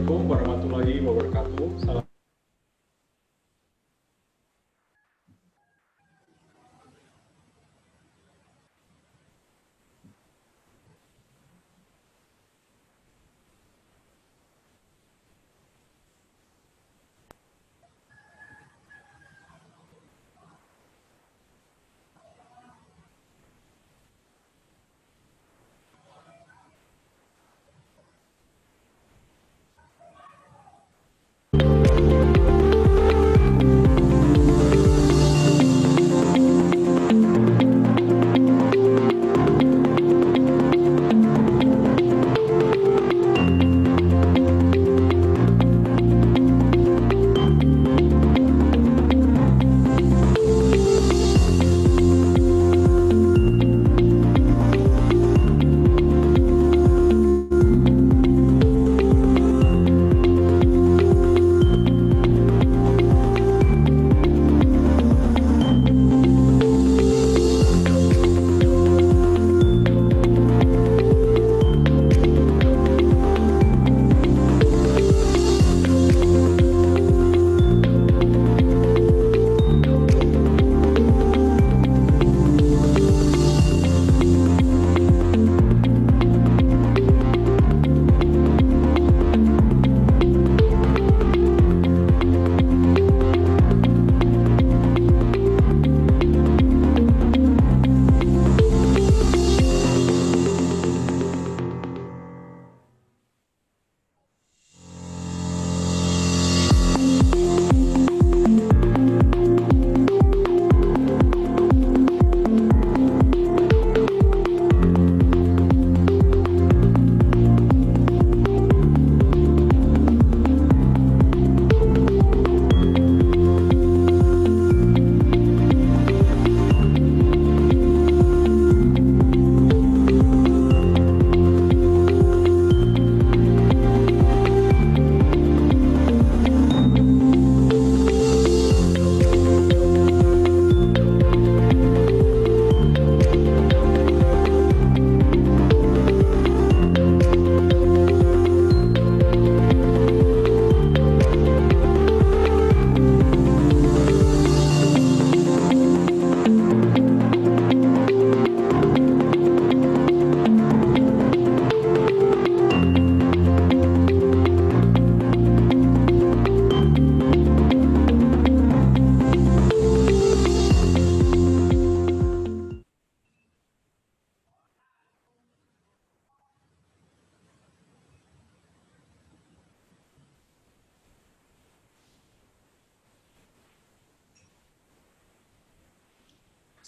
Assalamualaikum warahmatullahi wabarakatuh. Salam.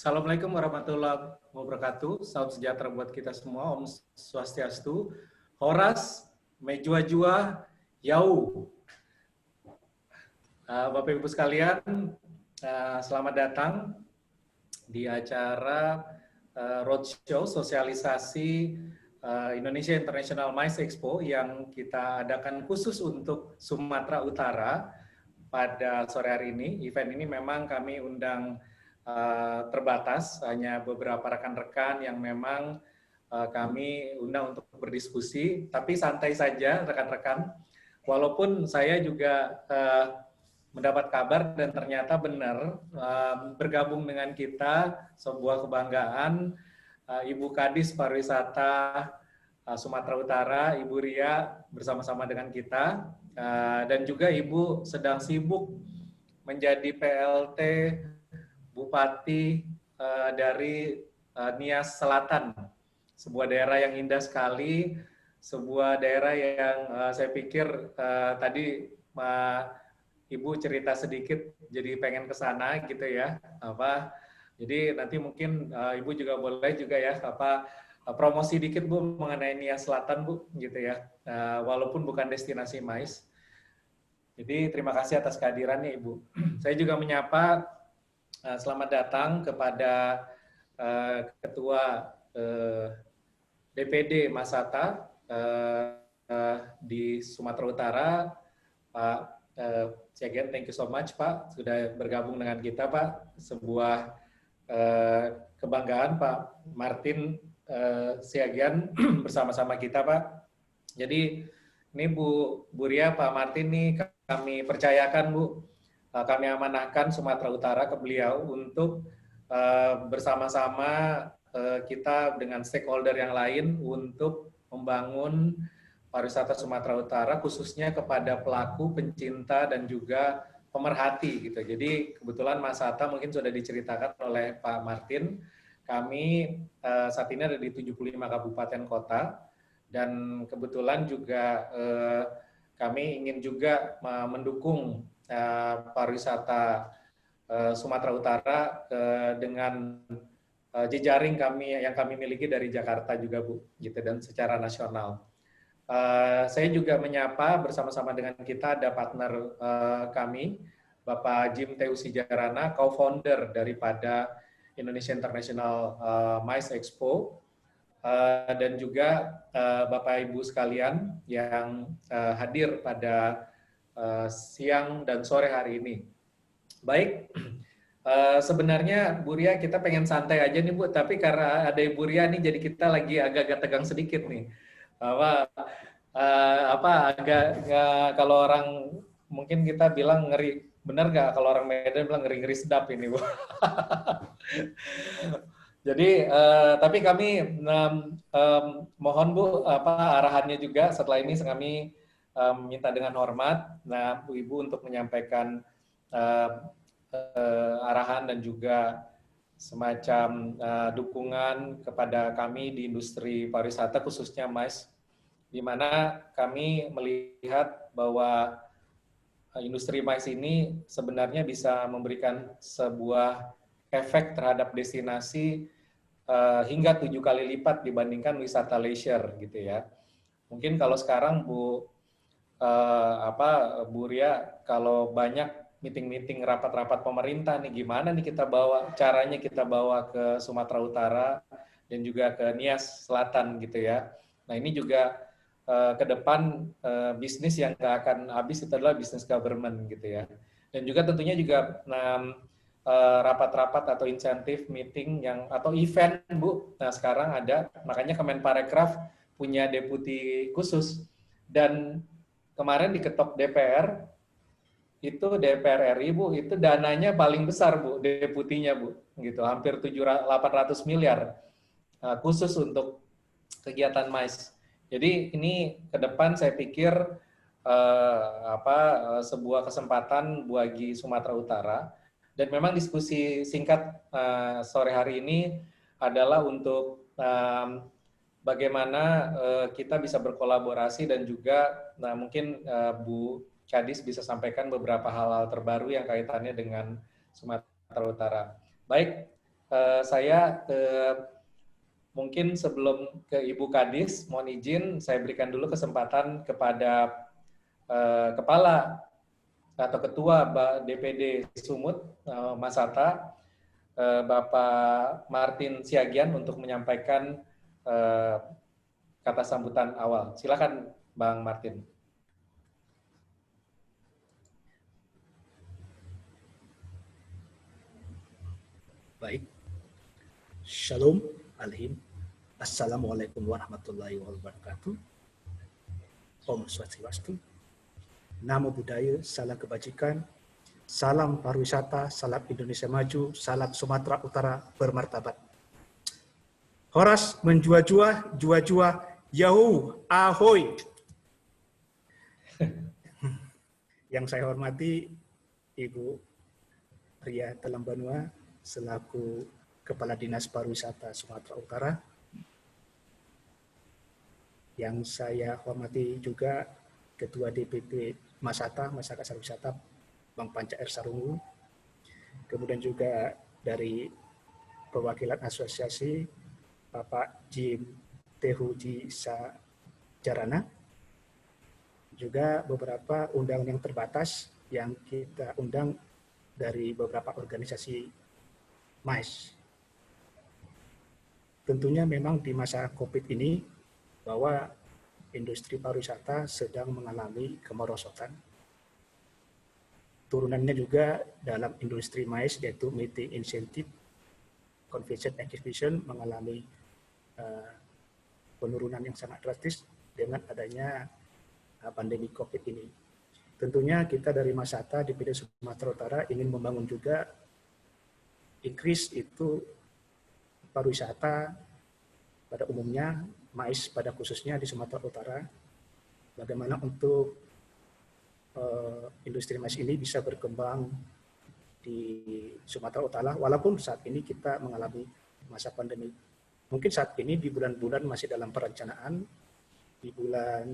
Assalamualaikum warahmatullahi wabarakatuh. Salam sejahtera buat kita semua. Om Swastiastu. Horas, Mejua Jua, Yau. Bapak Ibu sekalian, selamat datang di acara roadshow sosialisasi Indonesia International MICE Expo yang kita adakan khusus untuk Sumatera Utara pada sore hari ini. Event ini memang kami undang terbatas, hanya beberapa rekan-rekan yang memang kami undang untuk berdiskusi, tapi santai saja rekan-rekan. Walaupun saya juga mendapat kabar dan ternyata benar bergabung dengan kita sebuah kebanggaan, Ibu Kadis Pariwisata Sumatera Utara, Ibu Ria bersama-sama dengan kita, dan juga Ibu sedang sibuk menjadi PLT Bupati dari Nias Selatan, sebuah daerah yang indah sekali, sebuah daerah yang saya pikir tadi Ibu cerita sedikit, jadi pengen ke sana gitu ya. Jadi nanti mungkin Ibu juga boleh juga ya promosi dikit Bu mengenai Nias Selatan Bu, gitu ya. Walaupun bukan destinasi MICE. Jadi terima kasih atas kehadirannya Ibu. Saya juga menyapa selamat datang kepada Ketua DPD Masata di Sumatera Utara, Pak Siagian. Thank you so much Pak, sudah bergabung dengan kita Pak. Sebuah kebanggaan Pak Martin Siagian bersama-sama kita Pak. Jadi Ini Bu Ria, Pak Martin nih kami percayakan Bu, kami amanahkan Sumatera Utara ke beliau untuk bersama-sama kita dengan stakeholder yang lain untuk membangun pariwisata Sumatera Utara khususnya kepada pelaku, pencinta dan juga pemerhati gitu. Jadi kebetulan Mas Hatta mungkin sudah diceritakan oleh Pak Martin, kami saat ini ada di 75 kabupaten kota dan kebetulan juga kami ingin juga mendukung pariwisata Sumatera Utara dengan jejaring kami yang kami miliki dari Jakarta juga Bu, gitu dan secara nasional. Saya juga menyapa bersama-sama dengan kita ada partner kami, Bapak Jim Teusi Jarana, co-founder daripada Indonesia International MICE Expo, dan juga Bapak Ibu sekalian yang hadir pada siang dan sore hari ini. Baik, sebenarnya Bu Ria kita pengen santai aja nih Bu, tapi karena ada Ibu Ria nih jadi kita lagi agak-agak tegang sedikit nih. Bahwa kalau orang mungkin kita bilang ngeri, benar nggak kalau orang Medan bilang ngeri-ngeri sedap ini Bu. Jadi tapi kami mohon Bu arahannya juga setelah ini kami minta dengan hormat Bu Ibu untuk menyampaikan arahan dan juga semacam dukungan kepada kami di industri pariwisata khususnya MICE, di mana kami melihat bahwa industri MICE ini sebenarnya bisa memberikan sebuah efek terhadap destinasi hingga 7 kali lipat dibandingkan wisata leisure gitu ya. Mungkin kalau sekarang Bu Ria, kalau banyak meeting-meeting rapat-rapat pemerintah nih gimana nih caranya kita bawa ke Sumatera Utara dan juga ke Nias Selatan gitu ya. Nah ini juga ke depan bisnis yang nggak akan habis itu adalah bisnis government gitu ya. Dan juga tentunya juga rapat-rapat atau insentif meeting atau event Bu. Nah sekarang ada, makanya Kemenparekraf punya deputi khusus dan kemarin diketok DPR, itu DPR RI Bu, itu dananya paling besar Bu, deputinya Bu, gitu, hampir 800 miliar khusus untuk kegiatan MICE. Jadi ini ke depan saya pikir sebuah kesempatan bagi Sumatera Utara dan memang diskusi singkat sore hari ini adalah untuk bagaimana kita bisa berkolaborasi dan juga mungkin Bu Kadis bisa sampaikan beberapa hal-hal terbaru yang kaitannya dengan Sumatera Utara. Baik, saya mungkin sebelum ke Ibu Kadis, mohon izin saya berikan dulu kesempatan kepada Kepala atau Ketua DPD Sumut, Mas Hatta, Bapak Martin Siagian untuk menyampaikan kata sambutan awal. Silakan Bang Martin. Baik. Shalom alaikum. Assalamualaikum warahmatullahi wabarakatuh. Om Swastiastu. Namo Buddhaya, salam kebajikan, salam pariwisata, salam Indonesia maju, salam Sumatera Utara bermartabat. Horas menjua-jua, jua-jua, yahoo, ahoy. Yang saya hormati Ibu Ria Talambanua selaku Kepala Dinas Pariwisata Sumatera Utara. Yang saya hormati juga Ketua DPP Masata, Masyarakat Wisata, Bang Panca R. Sarungu. Kemudian juga dari perwakilan asosiasi Bapak Jim Tehuji Jarana. Juga beberapa undangan yang terbatas yang kita undang dari beberapa organisasi MICE. Tentunya memang di masa COVID ini bahwa industri pariwisata sedang mengalami kemerosotan. Turunannya juga dalam industri MICE yaitu meeting incentive, convention exhibition mengalami penurunan yang sangat drastis dengan adanya pandemi COVID ini. Tentunya kita dari Masata DPD Sumatera Utara ingin membangun juga increase itu pariwisata pada umumnya, mais pada khususnya di Sumatera Utara. Bagaimana untuk industri mais ini bisa berkembang di Sumatera Utara, walaupun saat ini kita mengalami masa pandemi. Mungkin saat ini di bulan-bulan masih dalam perencanaan, di bulan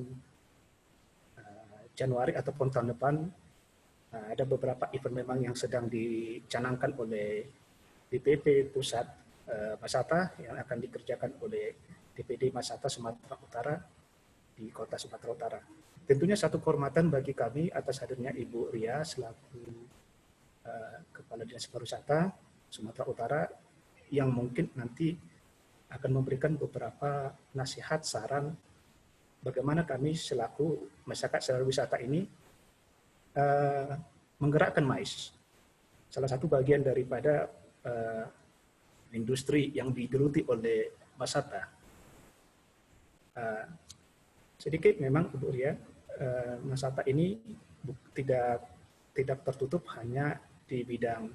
Januari ataupun tahun depan ada beberapa event memang yang sedang dicanangkan oleh DPP Pusat Masata yang akan dikerjakan oleh DPD Masata Sumatera Utara di Kota Sumatera Utara. Tentunya satu kehormatan bagi kami atas hadirnya Ibu Ria selaku Kepala Dinas Pariwisata Sumatera Utara yang mungkin nanti akan memberikan beberapa nasihat, saran bagaimana kami selaku masyarakat secara wisata ini menggerakkan mais. Salah satu bagian daripada industri yang digeluti oleh Masata. Sedikit memang Ibu Ria, Masata ini tidak tertutup hanya di bidang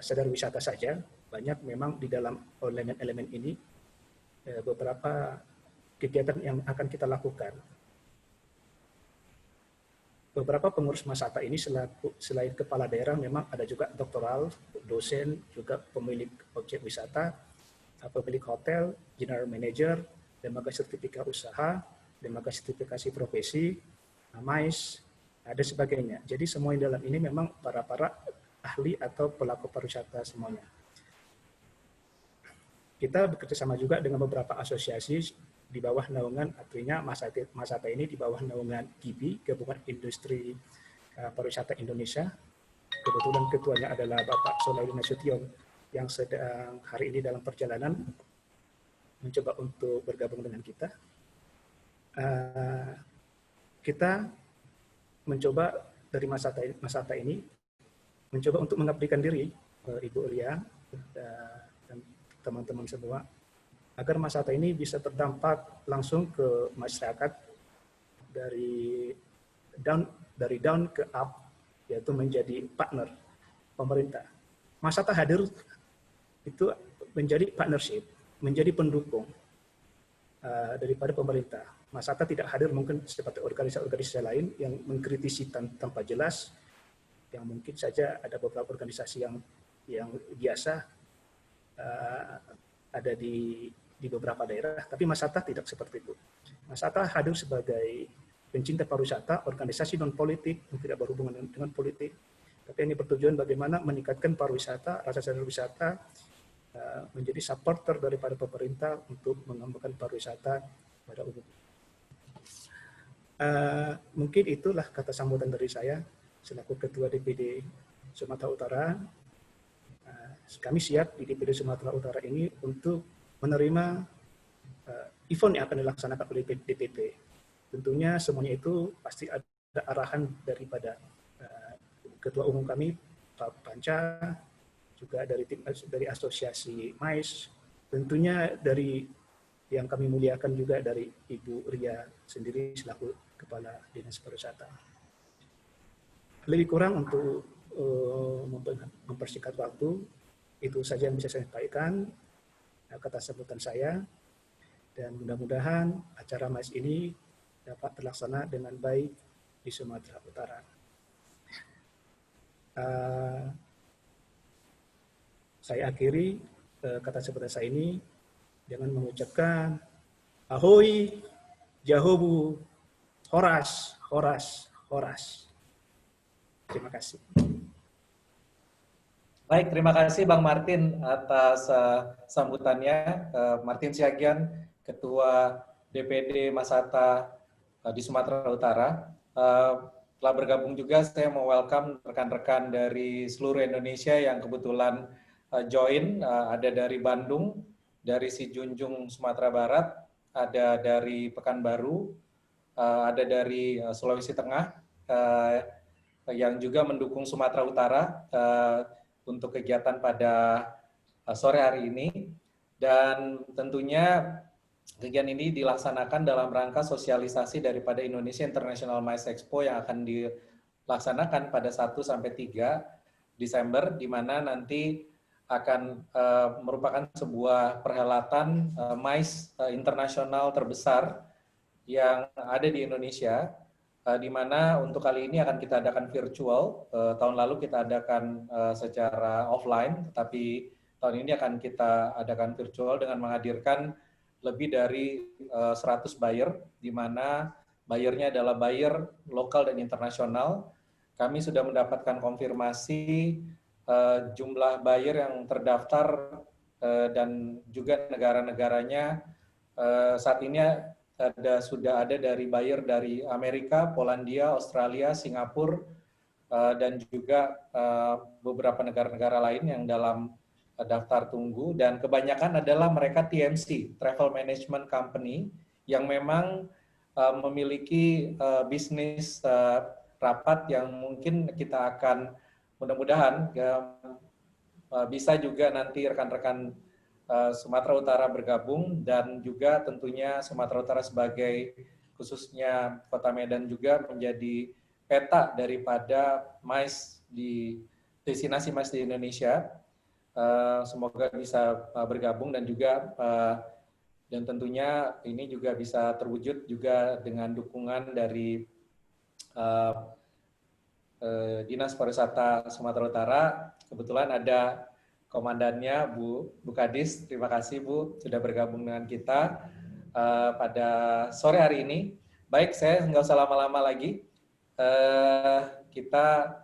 sadar wisata saja. Banyak memang di dalam elemen-elemen ini beberapa kegiatan yang akan kita lakukan. Beberapa pengurus Masata ini selain kepala daerah memang ada juga doktoral, dosen, juga pemilik objek wisata, pemilik hotel, general manager, lembaga sertifikat usaha, lembaga sertifikasi profesi, mais, ada sebagainya. Jadi semua yang dalam ini memang para ahli atau pelaku pariwisata semuanya. Kita bekerjasama juga dengan beberapa asosiasi di bawah naungan, artinya Masata ini di bawah naungan GIPI, Gabungan Industri Pariwisata Indonesia. Kebetulan ketuanya adalah Bapak Solahuddin Nasution yang sedang hari ini dalam perjalanan mencoba untuk bergabung dengan kita. Kita mencoba dari Masata ini mencoba untuk mengabdikan diri Ibu Ria dan teman-teman semua agar Masata ini bisa terdampak langsung ke masyarakat dari down ke up, yaitu menjadi partner pemerintah. Masata hadir itu menjadi partnership, menjadi pendukung daripada pemerintah. Masata tidak hadir mungkin seperti organisasi-organisasi lain yang mengkritisi tanpa jelas, yang mungkin saja ada beberapa organisasi yang biasa ada di beberapa daerah, tapi Masata tidak seperti itu. Masata hadir sebagai pencinta pariwisata, organisasi non-politik yang tidak berhubungan dengan politik, tapi ini bertujuan bagaimana meningkatkan pariwisata, rasa sadar wisata, menjadi supporter daripada pemerintah untuk mengembangkan pariwisata pada umum. Mungkin itulah kata sambutan dari saya selaku Ketua DPD Sumatera Utara. Kami siap di DPD Sumatera Utara ini untuk menerima event yang akan dilaksanakan oleh DPP. Tentunya semuanya itu pasti ada arahan daripada Ketua Umum kami, Pak Panca, juga dari Asosiasi Mais, tentunya dari yang kami muliakan juga dari Ibu Ria sendiri selaku Kepala Dinas Pariwisata. Lebih kurang untuk mempersingkat waktu, itu saja yang bisa saya sampaikan kata sambutan saya, dan mudah-mudahan acara Mais ini dapat terlaksana dengan baik di Sumatera Utara. Saya akhiri kata sambutan saya ini dengan mengucapkan ahoy, jahobu, horas, horas, horas. Terima kasih. Baik, terima kasih Bang Martin atas sambutannya. Martin Siagian, Ketua DPD Masata di Sumatera Utara. Telah bergabung juga, saya mau welcome rekan-rekan dari seluruh Indonesia yang kebetulan join. Ada dari Bandung, dari Sijunjung Sumatera Barat, ada dari Pekanbaru, ada dari Sulawesi Tengah, yang juga mendukung Sumatera Utara untuk kegiatan pada sore hari ini. Dan tentunya Kegiatan ini dilaksanakan dalam rangka sosialisasi daripada Indonesia International MICE Expo yang akan dilaksanakan pada 1 sampai 3 Desember, di mana nanti akan merupakan sebuah perhelatan MICE internasional terbesar yang ada di Indonesia, di mana untuk kali ini akan kita adakan virtual. Tahun lalu kita adakan secara offline, tetapi tahun ini akan kita adakan virtual dengan menghadirkan lebih dari 100 buyer, di mana buyernya adalah buyer lokal dan internasional. Kami sudah mendapatkan konfirmasi jumlah buyer yang terdaftar dan juga negara-negaranya saat ini sudah ada dari buyer dari Amerika, Polandia, Australia, Singapura, dan juga beberapa negara-negara lain yang dalam daftar tunggu, dan kebanyakan adalah mereka TMC, Travel Management Company, yang memang memiliki bisnis rapat yang mungkin kita akan mudah-mudahan bisa juga nanti rekan-rekan Sumatera Utara bergabung, dan juga tentunya Sumatera Utara sebagai khususnya Kota Medan juga menjadi peta daripada MICE di destinasi MICE di Indonesia. Semoga bisa bergabung dan juga dan tentunya ini juga bisa terwujud juga dengan dukungan dari Dinas Pariwisata Sumatera Utara. Kebetulan ada komandannya Bu Kadis. Terima kasih Bu sudah bergabung dengan kita pada sore hari ini. Baik, saya nggak usah lama-lama lagi. Kita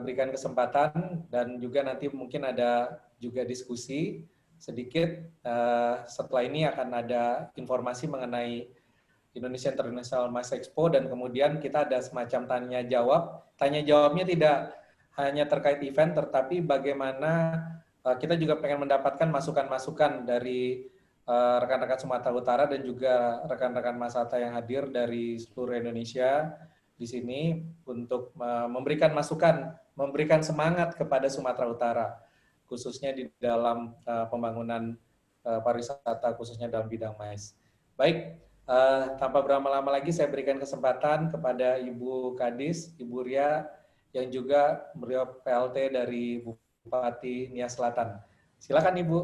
berikan kesempatan dan juga nanti mungkin ada juga diskusi sedikit. Setelah ini akan ada informasi mengenai Indonesia International MICE Expo, dan kemudian kita ada semacam tanya jawab. Tanya jawabnya tidak hanya terkait event, tetapi bagaimana kita juga pengen mendapatkan masukan-masukan dari rekan-rekan Sumatera Utara dan juga rekan-rekan Masata yang hadir dari seluruh Indonesia di sini untuk memberikan masukan, memberikan semangat kepada Sumatera Utara, khususnya di dalam pembangunan pariwisata, khususnya dalam bidang MICE. Baik, tanpa berlama-lama lagi saya berikan kesempatan kepada Ibu Kadis, Ibu Ria, yang juga beliau PLT dari Bupati Nias Selatan. Silakan Ibu.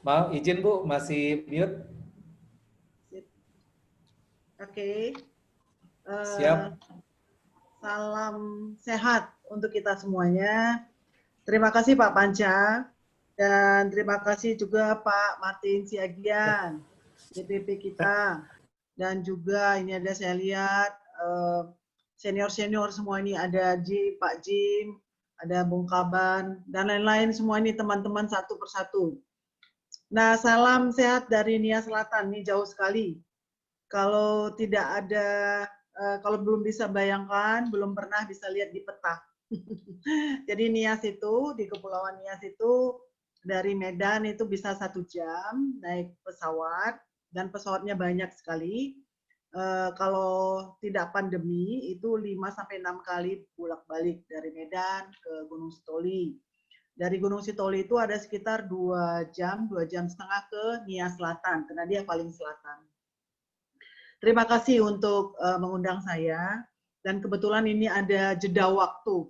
Mau izin Bu, masih mute. Oke. Siap. Salam sehat untuk kita semuanya. Terima kasih Pak Panca, dan terima kasih juga Pak Martin Siagian, DPP kita, dan juga ini ada saya lihat senior-senior semua ini, ada Pak Jim, ada Bung Kaban, dan lain-lain semua ini teman-teman satu persatu. Nah, salam sehat dari Nias Selatan, ini jauh sekali. Kalau tidak ada, kalau belum bisa bayangkan, belum pernah bisa lihat di peta. Jadi Nias itu, di Kepulauan Nias itu, dari Medan itu bisa 1 jam naik pesawat, dan pesawatnya banyak sekali. Kalau tidak pandemi, itu 5-6 kali bolak-balik dari Medan ke Gunung Sitoli. Dari Gunung Sitoli itu ada sekitar 2 jam, 2 jam setengah ke Nias Selatan, karena dia paling selatan. Terima kasih untuk mengundang saya, dan kebetulan ini ada jeda waktu.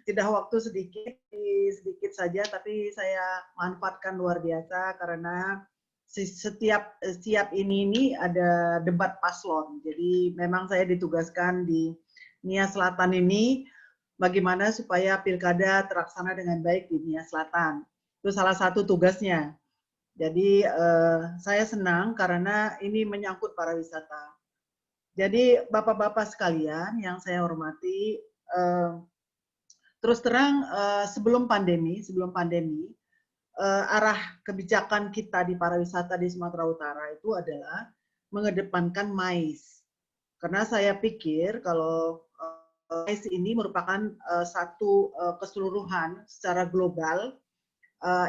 Jeda waktu sedikit saja, tapi saya manfaatkan luar biasa karena setiap ini ada debat paslon. Jadi memang saya ditugaskan di Nias Selatan ini bagaimana supaya pilkada terlaksana dengan baik di Nias Selatan. Itu salah satu tugasnya. Jadi saya senang karena ini menyangkut pariwisata. Jadi bapak-bapak sekalian yang saya hormati, terus terang sebelum pandemi, arah kebijakan kita di pariwisata di Sumatera Utara itu adalah mengedepankan MICE. Karena saya pikir kalau MICE ini merupakan satu keseluruhan secara global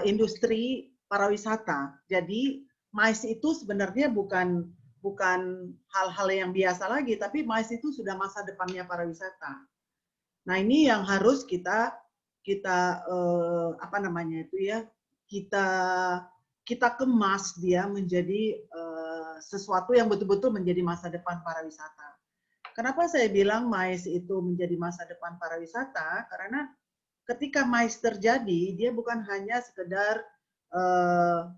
industri pariwisata. Jadi MICE itu sebenarnya bukan hal-hal yang biasa lagi, tapi MICE itu sudah masa depannya pariwisata. Nah, ini yang harus kita apa namanya itu ya, kita kemas dia menjadi sesuatu yang betul-betul menjadi masa depan pariwisata. Kenapa saya bilang MICE itu menjadi masa depan pariwisata? Karena ketika MICE terjadi, dia bukan hanya sekedar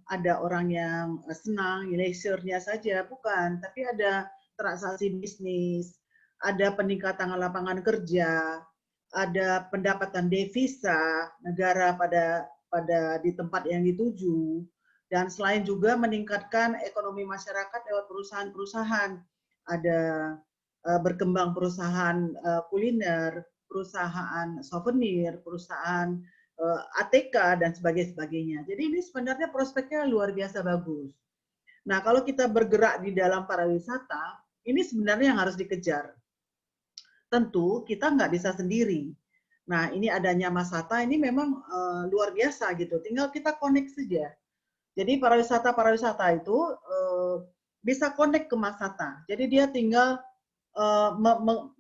ada orang yang senang, leisure-nya saja, bukan. Tapi ada transaksi bisnis, ada peningkatan lapangan kerja, ada pendapatan devisa negara pada di tempat yang dituju, dan selain juga meningkatkan ekonomi masyarakat lewat perusahaan-perusahaan. Ada berkembang perusahaan kuliner, perusahaan souvenir, perusahaan ATK, dan sebagainya. Jadi ini sebenarnya prospeknya luar biasa bagus. Nah, kalau kita bergerak di dalam pariwisata, ini sebenarnya yang harus dikejar. Tentu kita nggak bisa sendiri. Nah, ini adanya Mas Hatta ini memang luar biasa gitu. Tinggal kita connect saja. Jadi pariwisata itu bisa connect ke Mas Hatta. Jadi dia tinggal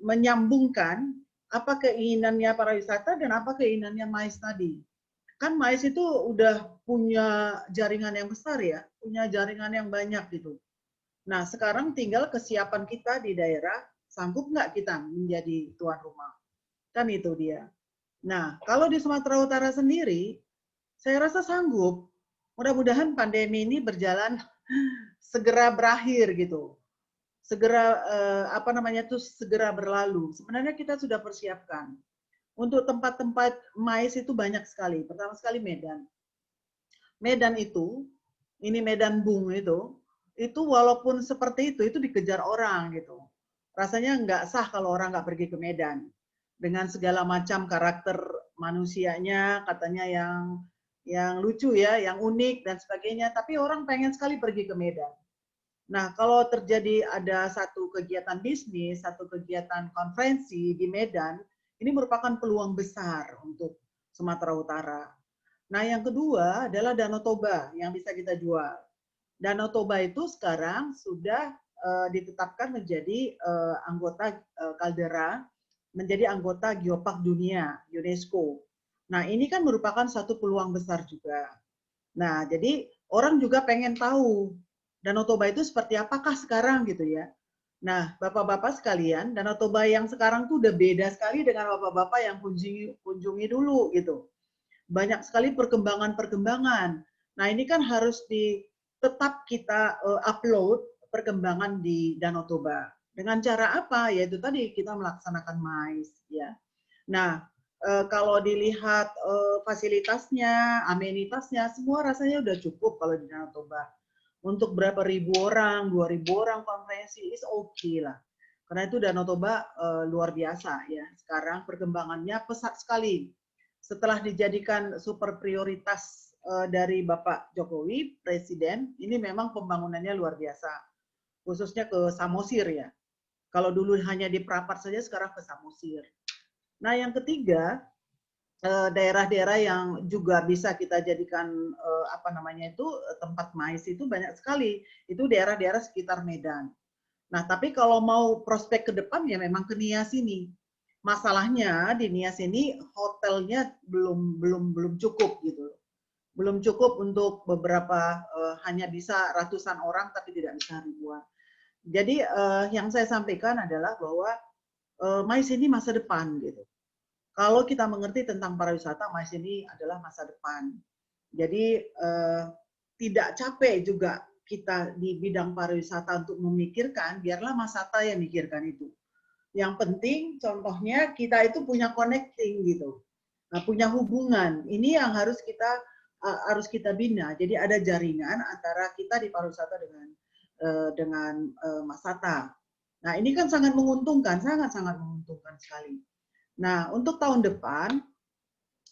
menyambungkan apa keinginannya pariwisata dan apa keinginannya MICE tadi. Kan MICE itu udah punya jaringan yang besar ya, punya jaringan yang banyak gitu. Nah, sekarang tinggal kesiapan kita di daerah, sanggup nggak kita menjadi tuan rumah? Kan itu dia. Nah, kalau di Sumatera Utara sendiri, saya rasa sanggup. Mudah-mudahan pandemi ini berjalan segera berakhir gitu. Segera segera berlalu. Sebenarnya kita sudah persiapkan. Untuk tempat-tempat MICE itu banyak sekali. Pertama sekali Medan. Medan itu, ini Medan Bung itu walaupun seperti itu dikejar orang gitu. Rasanya nggak sah kalau orang nggak pergi ke Medan. Dengan segala macam karakter manusianya, katanya yang lucu ya, yang unik dan sebagainya. Tapi orang pengen sekali pergi ke Medan. Nah, kalau terjadi ada satu kegiatan bisnis, satu kegiatan konferensi di Medan, ini merupakan peluang besar untuk Sumatera Utara. Nah, yang kedua adalah Danau Toba yang bisa kita jual. Danau Toba itu sekarang sudah ditetapkan menjadi anggota kaldera, menjadi anggota Geopark Dunia, UNESCO. Nah, ini kan merupakan satu peluang besar juga. Nah, jadi orang juga pengen tahu Danau Toba itu seperti apakah sekarang gitu ya. Nah, bapak-bapak sekalian, Danau Toba yang sekarang tuh udah beda sekali dengan bapak-bapak yang kunjungi dulu gitu. Banyak sekali perkembangan-perkembangan. Nah, ini kan harus tetap kita upload perkembangan di Danau Toba. Dengan cara apa? Yaitu tadi kita melaksanakan MICE ya. Nah, kalau dilihat fasilitasnya, amenitasnya, semua rasanya udah cukup kalau di Danau Toba. Untuk berapa ribu orang, 2.000 orang konferensi, is okay lah. Karena itu Danau Toba luar biasa ya. Sekarang perkembangannya pesat sekali. Setelah dijadikan super prioritas dari Bapak Jokowi, Presiden, ini memang pembangunannya luar biasa. Khususnya ke Samosir ya. Kalau dulu hanya di Prapat saja, sekarang ke Samosir. Nah, yang ketiga, daerah-daerah yang juga bisa kita jadikan tempat MICE itu banyak sekali. Itu daerah-daerah sekitar Medan. Nah, tapi kalau mau prospek ke depan ya memang ke Nias ini. Masalahnya di Nias ini hotelnya belum cukup gitu. Belum cukup untuk beberapa hanya bisa ratusan orang tapi tidak bisa ribuan. Jadi yang saya sampaikan adalah bahwa MICE ini masa depan gitu. Kalau kita mengerti tentang pariwisata, MICE ini adalah masa depan. Jadi tidak capek juga kita di bidang pariwisata untuk memikirkan, biarlah Mas Hatta yang mikirkan itu. Yang penting contohnya kita itu punya connecting gitu. Nah, punya hubungan. Ini yang harus kita bina. Jadi ada jaringan antara kita di pariwisata dengan Mas Hatta. Nah, ini kan sangat menguntungkan, sangat menguntungkan sekali. Nah, untuk tahun depan,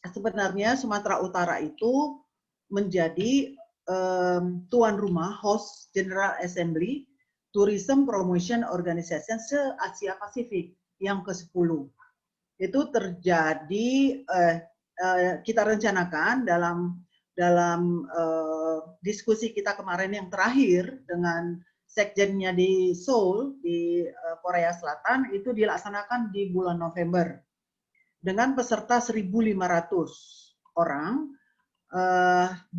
sebenarnya Sumatera Utara itu menjadi tuan rumah host General Assembly Tourism Promotion Organization se-Asia Pasifik yang ke-10. Itu terjadi, kita rencanakan dalam diskusi kita kemarin yang terakhir dengan sekjennya di Seoul, di Korea Selatan, itu dilaksanakan di bulan November. Dengan peserta 1.500 orang, 26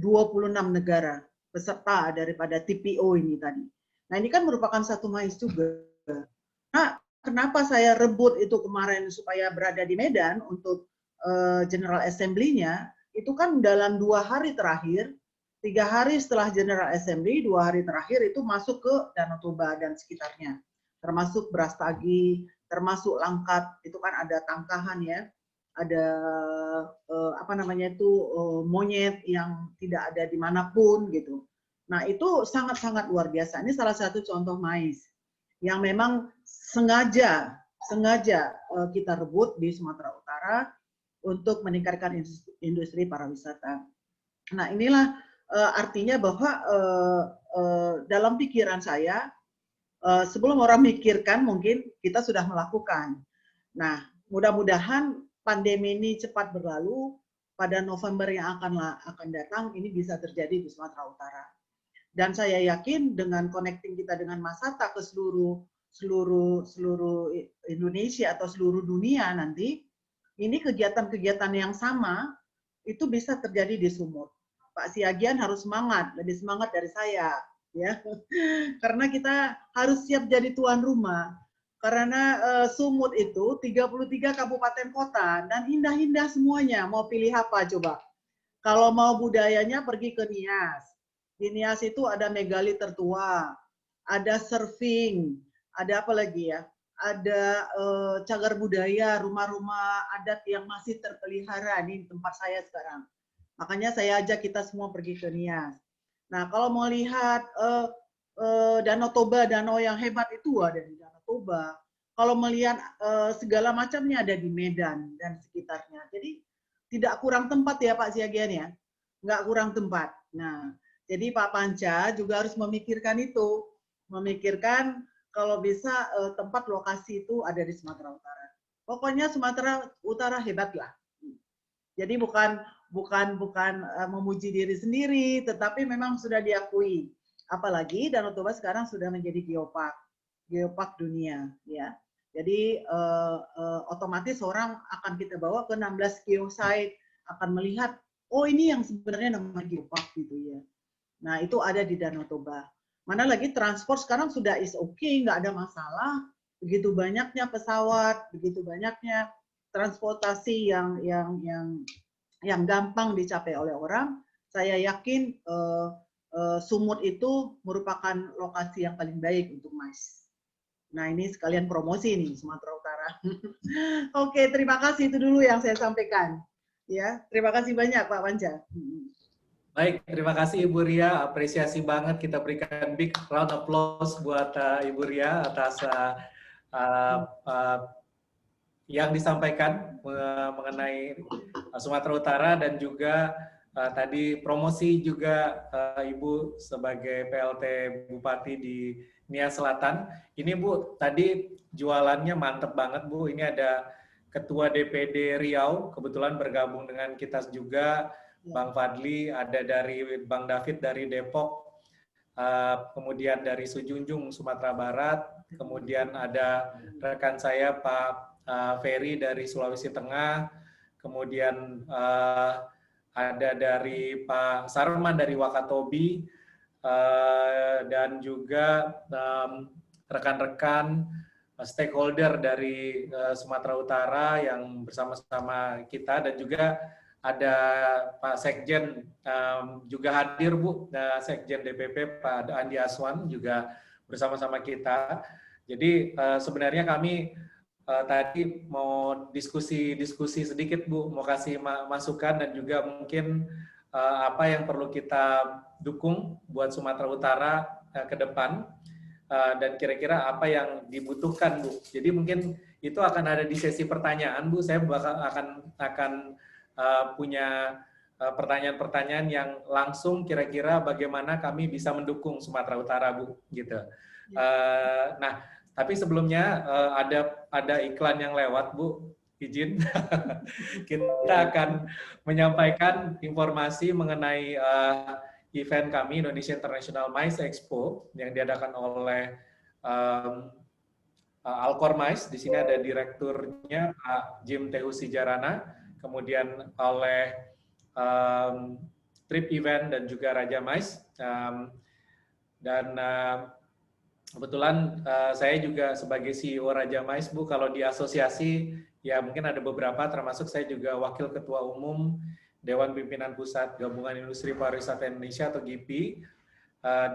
negara peserta daripada TPO ini tadi. Nah, ini kan merupakan satu MAIS juga. Nah, kenapa saya rebut itu kemarin supaya berada di Medan untuk General Assembly-nya, itu kan dalam 2 hari terakhir, 3 hari setelah General Assembly, 2 hari terakhir itu masuk ke Danau Toba dan sekitarnya. Termasuk Brastagi, termasuk Langkat, itu kan ada tangkahan ya, ada apa namanya itu monyet yang tidak ada dimanapun gitu. Nah itu sangat-sangat luar biasa. Ini salah satu contoh MAIS yang memang sengaja kita rebut di Sumatera Utara untuk meningkatkan industri pariwisata. Nah inilah artinya bahwa dalam pikiran saya sebelum orang mikirkan mungkin kita sudah melakukan. Nah mudah-mudahan pandemi ini cepat berlalu, pada November yang akan datang ini bisa terjadi di Sumatera Utara. Dan saya yakin dengan connecting kita dengan Masata ke seluruh Indonesia atau seluruh dunia nanti, ini kegiatan-kegiatan yang sama itu bisa terjadi di Sumut. Pak Siagian harus semangat, lebih semangat dari saya, ya, karena kita harus siap jadi tuan rumah. Karena Sumut itu 33 kabupaten kota dan indah-indah semuanya. Mau pilih apa coba? Kalau mau budayanya pergi ke Nias. Di Nias itu ada megalit tertua, ada surfing, ada apa lagi ya? Ada cagar budaya, rumah-rumah adat yang masih terpelihara di tempat saya sekarang. Makanya saya ajak kita semua pergi ke Nias. Nah, kalau mau lihat Danau Toba, danau yang hebat itu ada di Danau Toba. Kalau melihat segala macamnya ada di Medan dan sekitarnya. Jadi tidak kurang tempat ya Pak Siagian ya, nggak kurang tempat. Nah, jadi Pak Panca juga harus memikirkan itu, memikirkan kalau bisa tempat lokasi itu ada di Sumatera Utara. Pokoknya Sumatera Utara hebat lah. Jadi bukan memuji diri sendiri, tetapi memang sudah diakui. Apalagi Danau Toba sekarang sudah menjadi geopark dunia, ya. Jadi otomatis orang akan kita bawa ke 16 geosite, akan melihat, oh ini yang sebenarnya namanya geopark gitu ya. Nah itu ada di Danau Toba. Mana lagi transport sekarang sudah is okay, nggak ada masalah. Begitu banyaknya pesawat, begitu banyaknya transportasi yang gampang dicapai oleh orang. Saya yakin Sumut itu merupakan lokasi yang paling baik untuk MAIS. Nah ini sekalian promosi nih Sumatera Utara. Oke, terima kasih, itu dulu yang saya sampaikan. Ya, terima kasih banyak Pak Panca. Baik, terima kasih Ibu Ria. Apresiasi banget, kita berikan big round applause buat Ibu Ria atas yang disampaikan mengenai Sumatera Utara dan juga tadi promosi juga Ibu sebagai PLT Bupati di Nias Selatan. Ini Bu, tadi jualannya mantep banget Bu. Ini ada Ketua DPD Riau, kebetulan bergabung dengan kita juga, Bang Fadli, ada dari Bang David dari Depok, kemudian dari Sujunjung, Sumatera Barat, kemudian ada rekan saya Pak Ferry dari Sulawesi Tengah, kemudian ada dari Pak Sarman dari Wakatobi, dan juga rekan-rekan stakeholder dari Sumatera Utara yang bersama-sama kita, dan juga ada Pak Sekjen juga hadir Bu, Sekjen DPP Pak Andi Aswan juga bersama-sama kita. Jadi sebenarnya kami tadi mau diskusi sedikit Bu, mau kasih masukan dan juga mungkin apa yang perlu kita dukung buat Sumatera Utara ke depan, dan kira-kira apa yang dibutuhkan Bu. Jadi mungkin itu akan ada di sesi pertanyaan Bu. Saya akan punya pertanyaan-pertanyaan yang langsung kira-kira bagaimana kami bisa mendukung Sumatera Utara Bu, gitu. Nah, tapi sebelumnya ada iklan yang lewat Bu, izin. Kita akan menyampaikan informasi mengenai event kami Indonesia International MAIS Expo yang diadakan oleh Alkor MAIS. Di sini ada direkturnya Pak Jim Tehu Sijarana, kemudian oleh Trip Event dan juga Raja Mais. Dan kebetulan saya juga sebagai CEO Raja Mais, Bu, kalau di asosiasi ya mungkin ada beberapa, termasuk saya juga Wakil Ketua Umum Dewan Pimpinan Pusat Gabungan Industri Pariwisata Indonesia atau GIPI,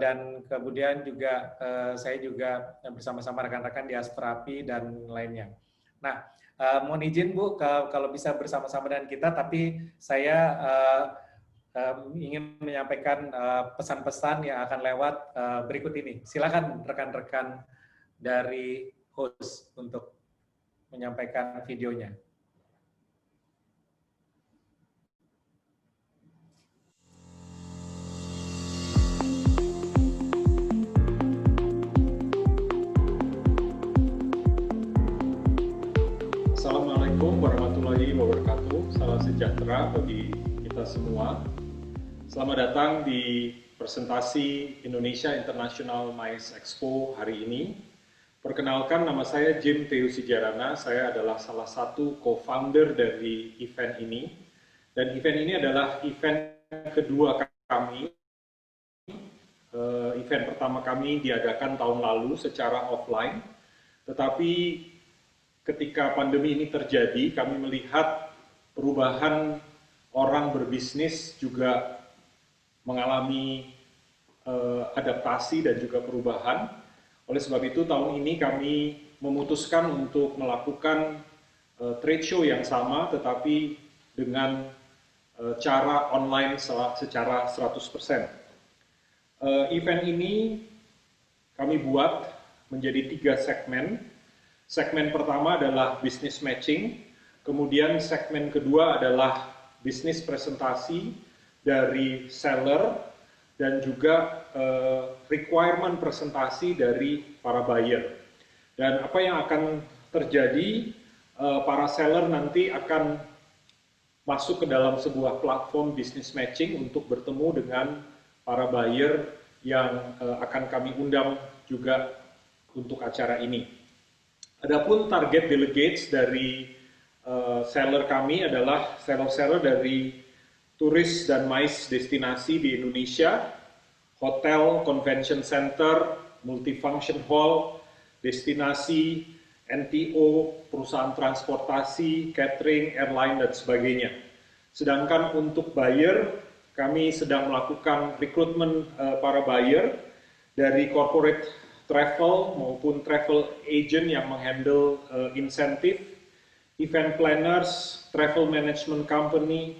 dan kemudian juga saya juga bersama-sama rekan-rekan di Asprapi dan lainnya. Nah, mohon izin Bu, kalau bisa bersama-sama dengan kita, tapi saya ingin menyampaikan pesan-pesan yang akan lewat berikut ini. Silakan rekan-rekan dari host untuk menyampaikan videonya. Assalamualaikum warahmatullahi wabarakatuh. Salam sejahtera bagi kita semua. Selamat datang di presentasi Indonesia International MICE Expo hari ini. Perkenalkan, nama saya Jim Theo Sijarana. Saya adalah salah satu co-founder dari event ini. Dan event ini adalah event kedua kami. Event pertama kami diadakan tahun lalu secara offline. Tetapi ketika pandemi ini terjadi, kami melihat perubahan orang berbisnis juga mengalami adaptasi dan juga perubahan. Oleh sebab itu, tahun ini kami memutuskan untuk melakukan trade show yang sama, tetapi dengan cara online secara 100%. Event ini kami buat menjadi 3 segmen. Segmen pertama adalah business matching, kemudian segmen kedua adalah bisnis presentasi dari seller, dan juga requirement presentasi dari para buyer. Dan apa yang akan terjadi, para seller nanti akan masuk ke dalam sebuah platform business matching untuk bertemu dengan para buyer yang akan kami undang juga untuk acara ini. Adapun target delegates dari seller kami adalah seller-seller dari turis dan MICE destinasi di Indonesia, hotel, convention center, multifunction hall, destinasi, NTO, perusahaan transportasi, catering, airline, dan sebagainya. Sedangkan untuk buyer, kami sedang melakukan rekrutmen para buyer dari corporate travel maupun travel agent yang menghandle insentif, event planners, travel management company,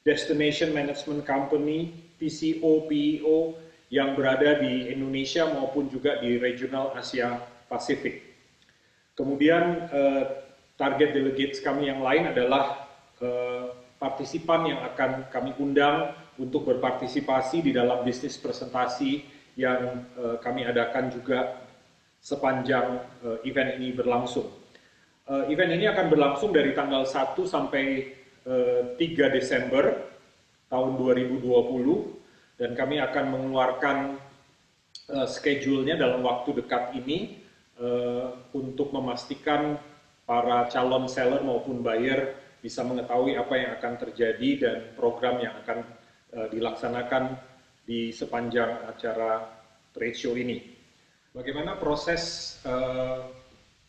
destination management company, PCO, PEO yang berada di Indonesia maupun juga di regional Asia Pasifik. Kemudian target delegates kami yang lain adalah partisipan yang akan kami undang untuk berpartisipasi di dalam bisnis presentasi yang kami adakan juga sepanjang event ini berlangsung. Event ini akan berlangsung dari tanggal 1 sampai 3 Desember tahun 2020, dan kami akan mengeluarkan schedule-nya dalam waktu dekat ini untuk memastikan para calon seller maupun buyer bisa mengetahui apa yang akan terjadi dan program yang akan dilaksanakan di sepanjang acara trade show ini. Bagaimana proses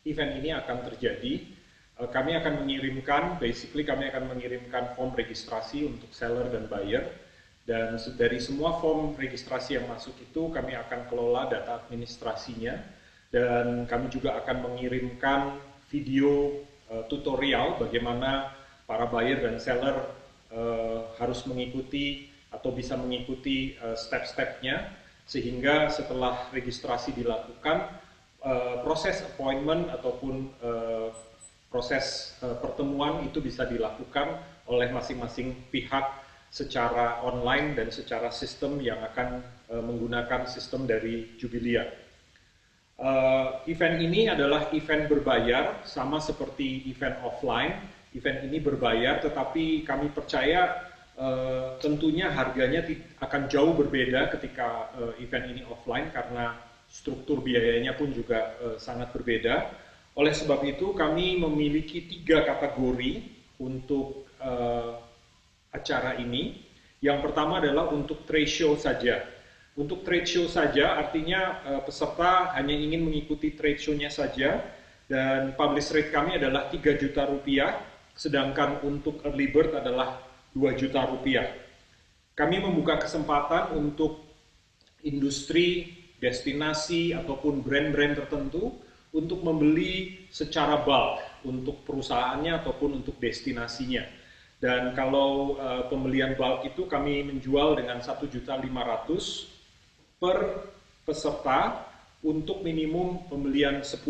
event ini akan terjadi? Kami akan mengirimkan, kami akan mengirimkan form registrasi untuk seller dan buyer, dan dari semua form registrasi yang masuk itu kami akan kelola data administrasinya, dan kami juga akan mengirimkan video tutorial bagaimana para buyer dan seller harus mengikuti atau bisa mengikuti step-stepnya, sehingga setelah registrasi dilakukan, proses appointment ataupun proses pertemuan itu bisa dilakukan oleh masing-masing pihak secara online dan secara sistem yang akan menggunakan sistem dari Jubilia. Event ini adalah event berbayar, sama seperti event offline. Event ini berbayar, tetapi kami percaya tentunya harganya akan jauh berbeda ketika event ini offline, karena struktur biayanya pun juga sangat berbeda. Oleh sebab itu, kami memiliki 3 kategori untuk acara ini. Yang pertama adalah untuk trade show saja. Untuk trade show saja artinya peserta hanya ingin mengikuti trade show-nya saja, dan publish rate kami adalah 3 juta rupiah, sedangkan untuk early bird adalah 2 juta rupiah. Kami membuka kesempatan untuk industri, destinasi, ataupun brand-brand tertentu untuk membeli secara bulk untuk perusahaannya ataupun untuk destinasinya. Dan kalau pembelian bulk itu kami menjual dengan 1.500.000 per peserta untuk minimum pembelian 10.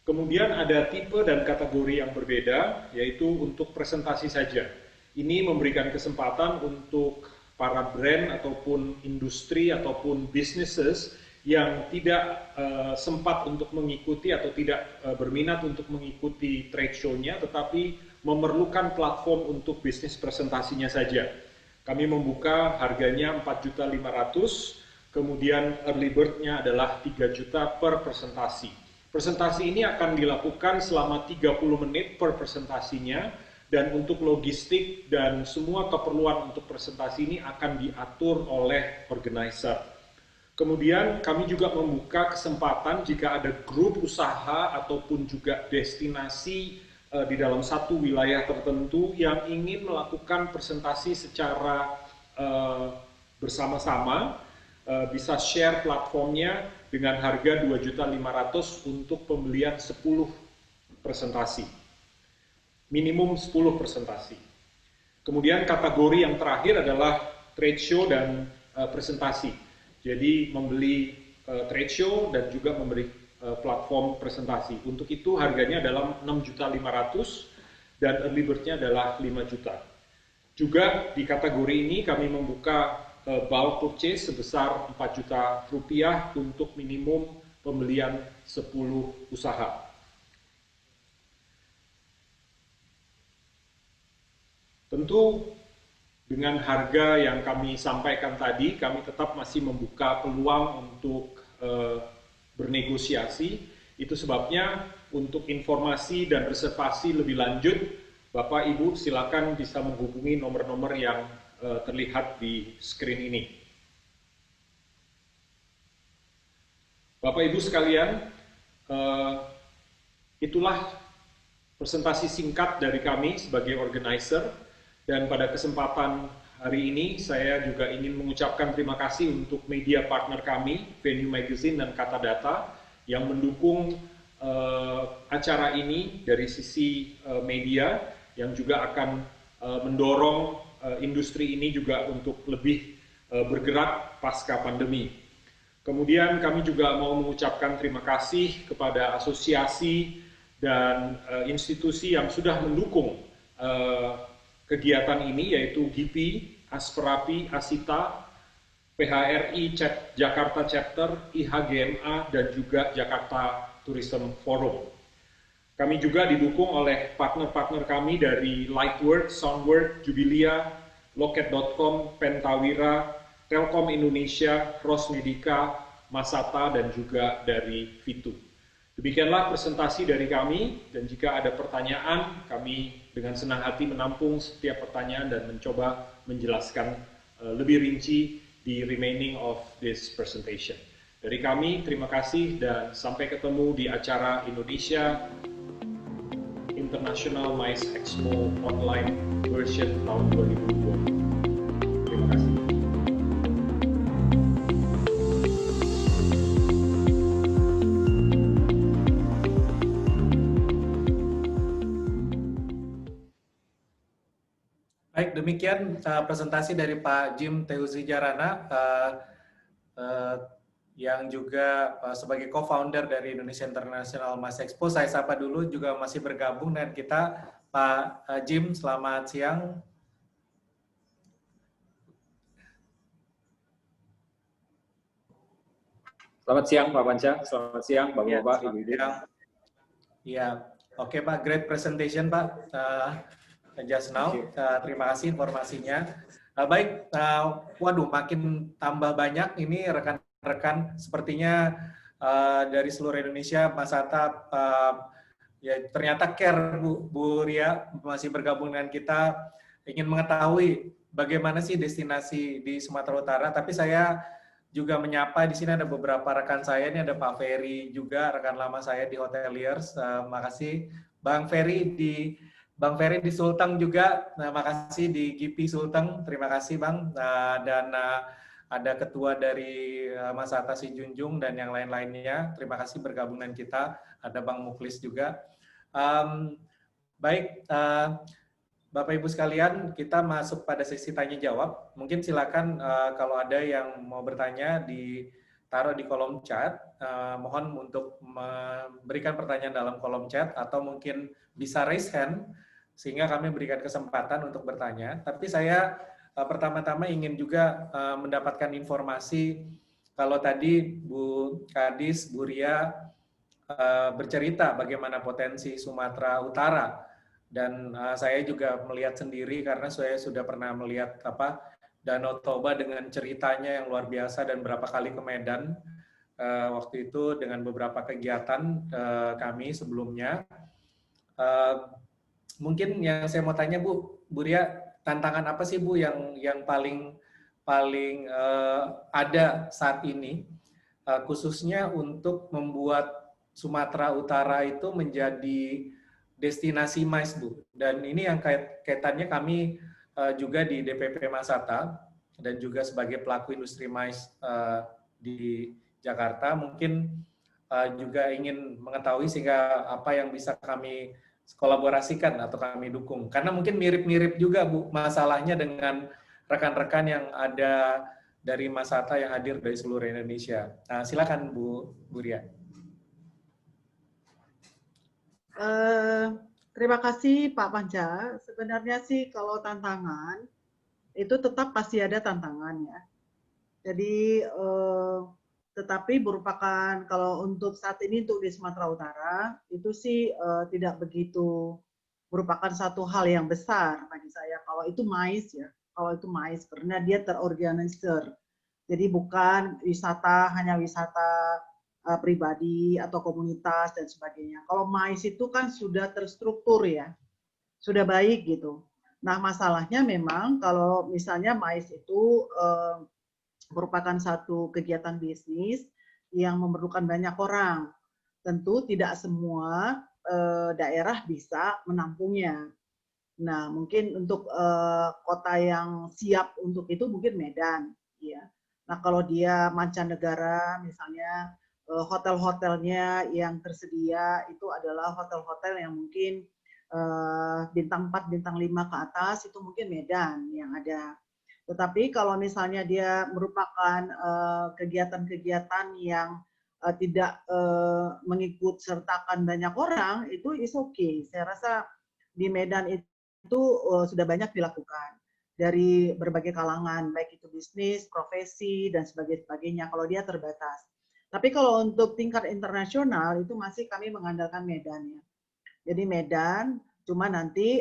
Kemudian ada tipe dan kategori yang berbeda, yaitu untuk presentasi saja. Ini memberikan kesempatan untuk para brand ataupun industri ataupun businesses yang tidak sempat untuk mengikuti atau tidak berminat untuk mengikuti trade show-nya, tetapi memerlukan platform untuk bisnis presentasinya saja. Kami membuka harganya 4.500.000, kemudian early bird-nya adalah 3 juta per presentasi. Presentasi ini akan dilakukan selama 30 menit per presentasinya, dan untuk logistik dan semua keperluan untuk presentasi ini akan diatur oleh organizer. Kemudian kami juga membuka kesempatan jika ada grup usaha ataupun juga destinasi di dalam satu wilayah tertentu yang ingin melakukan presentasi secara bersama-sama, bisa share platformnya dengan harga 2.500.000 untuk pembelian 10 presentasi. Minimum 10 presentasi. Kemudian kategori yang terakhir adalah trade show dan presentasi. Jadi membeli trade show dan juga membeli platform presentasi. Untuk itu harganya adalah 6.500.000 dan early bird-nya adalah 5 juta. Juga di kategori ini kami membuka bulk purchase sebesar 4 juta rupiah untuk minimum pembelian 10 usaha. Tentu dengan harga yang kami sampaikan tadi, kami tetap masih membuka peluang untuk bernegosiasi. Itu sebabnya untuk informasi dan reservasi lebih lanjut, Bapak Ibu silakan bisa menghubungi nomor-nomor yang terlihat di screen ini. Bapak Ibu sekalian, itulah presentasi singkat dari kami sebagai organizer, dan pada kesempatan hari ini saya juga ingin mengucapkan terima kasih untuk media partner kami, Venue Magazine dan Kata Data, yang mendukung acara ini dari sisi media, yang juga akan mendorong industri ini juga untuk lebih bergerak pasca pandemi. Kemudian kami juga mau mengucapkan terima kasih kepada asosiasi dan institusi yang sudah mendukung kegiatan ini, yaitu GIPI, Asperapi, Asita, PHRI Jakarta Chapter, IHGMA, dan juga Jakarta Tourism Forum. Kami juga didukung oleh partner-partner kami dari Lightwork, Soundwork, Jubilia, Loket.com, Pentawira, Telkom Indonesia, Rosmedica, Masata, dan juga dari Vitu. Demikianlah presentasi dari kami, dan jika ada pertanyaan, kami dengan senang hati menampung setiap pertanyaan dan mencoba menjelaskan lebih rinci di remaining of this presentation. Dari kami, terima kasih dan sampai ketemu di acara Indonesia International MICE Expo Online version tahun 2020. Terima kasih. Baik, demikian presentasi dari Pak Jim Teuzijarana, yang juga sebagai co-founder dari Indonesia International MICE Expo. Saya sapa dulu, juga masih bergabung dengan kita Pak Jim. Selamat siang. Selamat siang Pak Panca, selamat siang Bapak-Bapak, Ibu-Ibu. Ya, oke Pak, great presentation Pak. Just now, terima kasih informasinya. Baik, waduh, makin tambah banyak ini rekan-rekan, sepertinya dari seluruh Indonesia. Mas Atap, ya ternyata care Bu Ria masih bergabung dengan kita. ingin mengetahui bagaimana sih destinasi di Sumatera Utara. Tapi saya juga menyapa di sini ada beberapa rekan saya, ini ada Pak Ferry juga, rekan lama saya di Hoteliers. Makasih Bang Ferry di Sulteng juga. Makasih di GP Sulteng, terima kasih Bang. Dan ada ketua dari Mas Atta Junjung dan yang lain-lainnya. Terima kasih bergabung dengan kita. Ada Bang Muklis juga. Baik, Bapak Ibu sekalian, kita masuk pada sesi tanya jawab. Mungkin silakan kalau ada yang mau bertanya ditaruh di kolom chat. Mohon untuk memberikan pertanyaan dalam kolom chat atau mungkin bisa raise hand sehingga kami berikan kesempatan untuk bertanya. Tapi saya pertama-tama ingin juga mendapatkan informasi kalau tadi Bu Kadis, Bu Ria bercerita bagaimana potensi Sumatera Utara. Dan saya juga melihat sendiri karena saya sudah pernah melihat Danau Toba dengan ceritanya yang luar biasa dan berapa kali ke Medan waktu itu dengan beberapa kegiatan kami sebelumnya. Mungkin yang saya mau tanya Bu Ria, tantangan apa sih Bu yang paling ada saat ini khususnya untuk membuat Sumatera Utara itu menjadi destinasi MICE, Bu. Dan ini yang kaitannya kami juga di DPP Mas Atta dan juga sebagai pelaku industri MICE di Jakarta, mungkin juga ingin mengetahui sehingga apa yang bisa kami kolaborasikan atau kami dukung. Karena mungkin mirip-mirip juga, Bu, masalahnya dengan rekan-rekan yang ada dari Mas Atta yang hadir dari seluruh Indonesia. Nah, silakan Bu Ria. Terima kasih Pak Panca. Sebenarnya sih kalau tantangan itu tetap pasti ada tantangan ya. Jadi tetapi merupakan kalau untuk saat ini untuk di Sumatera Utara itu sih tidak begitu merupakan satu hal yang besar bagi saya. Kalau itu MICE ya, kalau itu MICE karena dia terorganisir. Jadi bukan wisata hanya wisata pribadi atau komunitas dan sebagainya. Kalau MICE itu kan sudah terstruktur ya, sudah baik gitu. Nah masalahnya memang kalau misalnya MICE itu merupakan satu kegiatan bisnis yang memerlukan banyak orang. Tentu tidak semua daerah bisa menampungnya. Nah mungkin untuk kota yang siap untuk itu mungkin Medan. Ya. Nah kalau dia mancanegara misalnya hotel-hotelnya yang tersedia itu adalah hotel-hotel yang mungkin bintang 4, bintang 5 ke atas itu mungkin Medan yang ada. Tetapi kalau misalnya dia merupakan kegiatan-kegiatan yang tidak mengikut sertakan banyak orang, itu is okay. Saya rasa di Medan itu sudah banyak dilakukan dari berbagai kalangan, baik itu bisnis, profesi, dan sebagainya kalau dia terbatas. Tapi kalau untuk tingkat internasional itu masih kami mengandalkan Medan ya. Jadi Medan, cuma nanti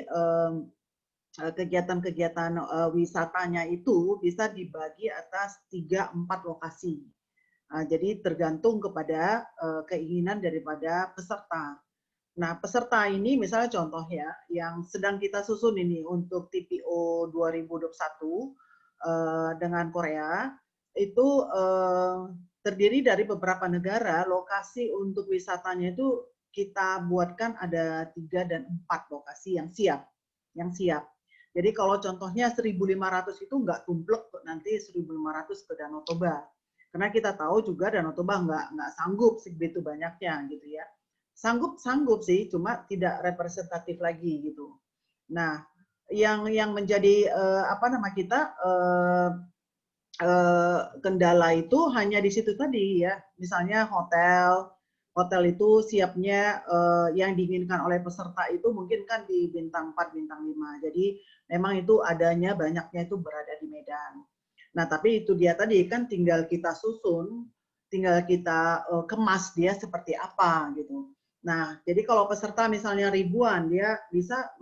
kegiatan-kegiatan wisatanya itu bisa dibagi atas 3-4 lokasi. Jadi tergantung kepada keinginan daripada peserta. Nah, peserta ini misalnya contoh ya, yang sedang kita susun ini untuk TPO 2021 dengan Korea, itu terdiri dari beberapa negara, lokasi untuk wisatanya itu kita buatkan ada 3 dan 4 lokasi yang siap. Jadi kalau contohnya 1.500 itu nggak tumplek nanti 1.500 ke Danau Toba. Karena kita tahu juga Danau Toba nggak sanggup segitu banyaknya gitu ya. Sanggup sih, cuma tidak representatif lagi gitu. Nah, yang menjadi kendala itu hanya di situ tadi ya. Misalnya hotel itu siapnya yang diinginkan oleh peserta itu mungkin kan di bintang 4, bintang 5. Jadi memang itu adanya banyaknya itu berada di Medan. Nah, tapi itu dia tadi kan tinggal kita susun, tinggal kita kemas dia seperti apa gitu. Nah, jadi kalau peserta misalnya ribuan, dia bisa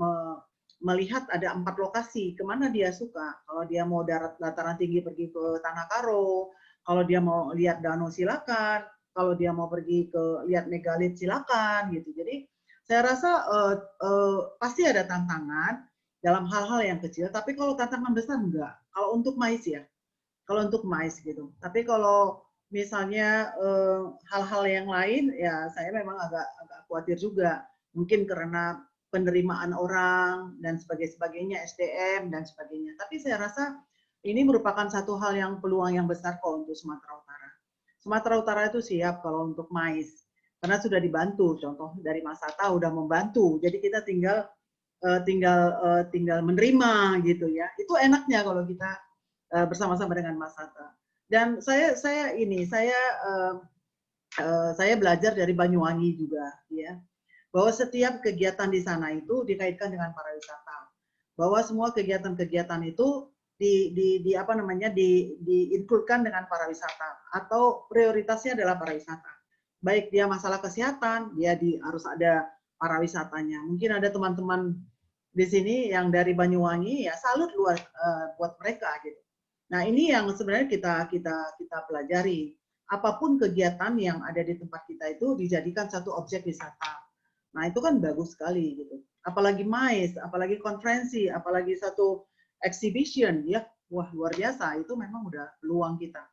melihat ada 4 lokasi, kemana dia suka. Kalau dia mau dataran tinggi pergi ke Tanah Karo, kalau dia mau lihat danau silakan, kalau dia mau pergi ke lihat megalit silakan gitu. Jadi saya rasa pasti ada tantangan, dalam hal-hal yang kecil. Tapi kalau tantangan besar enggak. Kalau untuk mais ya, kalau untuk mais gitu. Tapi kalau misalnya hal-hal yang lain, ya saya memang agak khawatir juga. Mungkin karena penerimaan orang dan sebagainya, SDM dan sebagainya. Tapi saya rasa ini merupakan satu hal yang peluang yang besar kok untuk Sumatera Utara. Sumatera Utara itu siap kalau untuk mais, karena sudah dibantu. Contoh dari Masata udah membantu. Jadi kita tinggal menerima gitu ya. Itu enaknya kalau kita bersama-sama dengan Masata. Dan saya belajar dari Banyuwangi juga ya, bahwa setiap kegiatan di sana itu dikaitkan dengan pariwisata. Bahwa semua kegiatan-kegiatan itu diinkludkan dengan pariwisata atau prioritasnya adalah pariwisata. Baik dia masalah kesehatan, dia harus ada pariwisatanya. Mungkin ada teman-teman di sini yang dari Banyuwangi, ya salut luar buat mereka gitu. Nah, ini yang sebenarnya kita pelajari. Apapun kegiatan yang ada di tempat kita itu dijadikan satu objek wisata. Nah, itu kan bagus sekali gitu. Apalagi mais, apalagi konferensi, apalagi satu exhibition, ya, wah luar biasa. Itu memang udah peluang kita.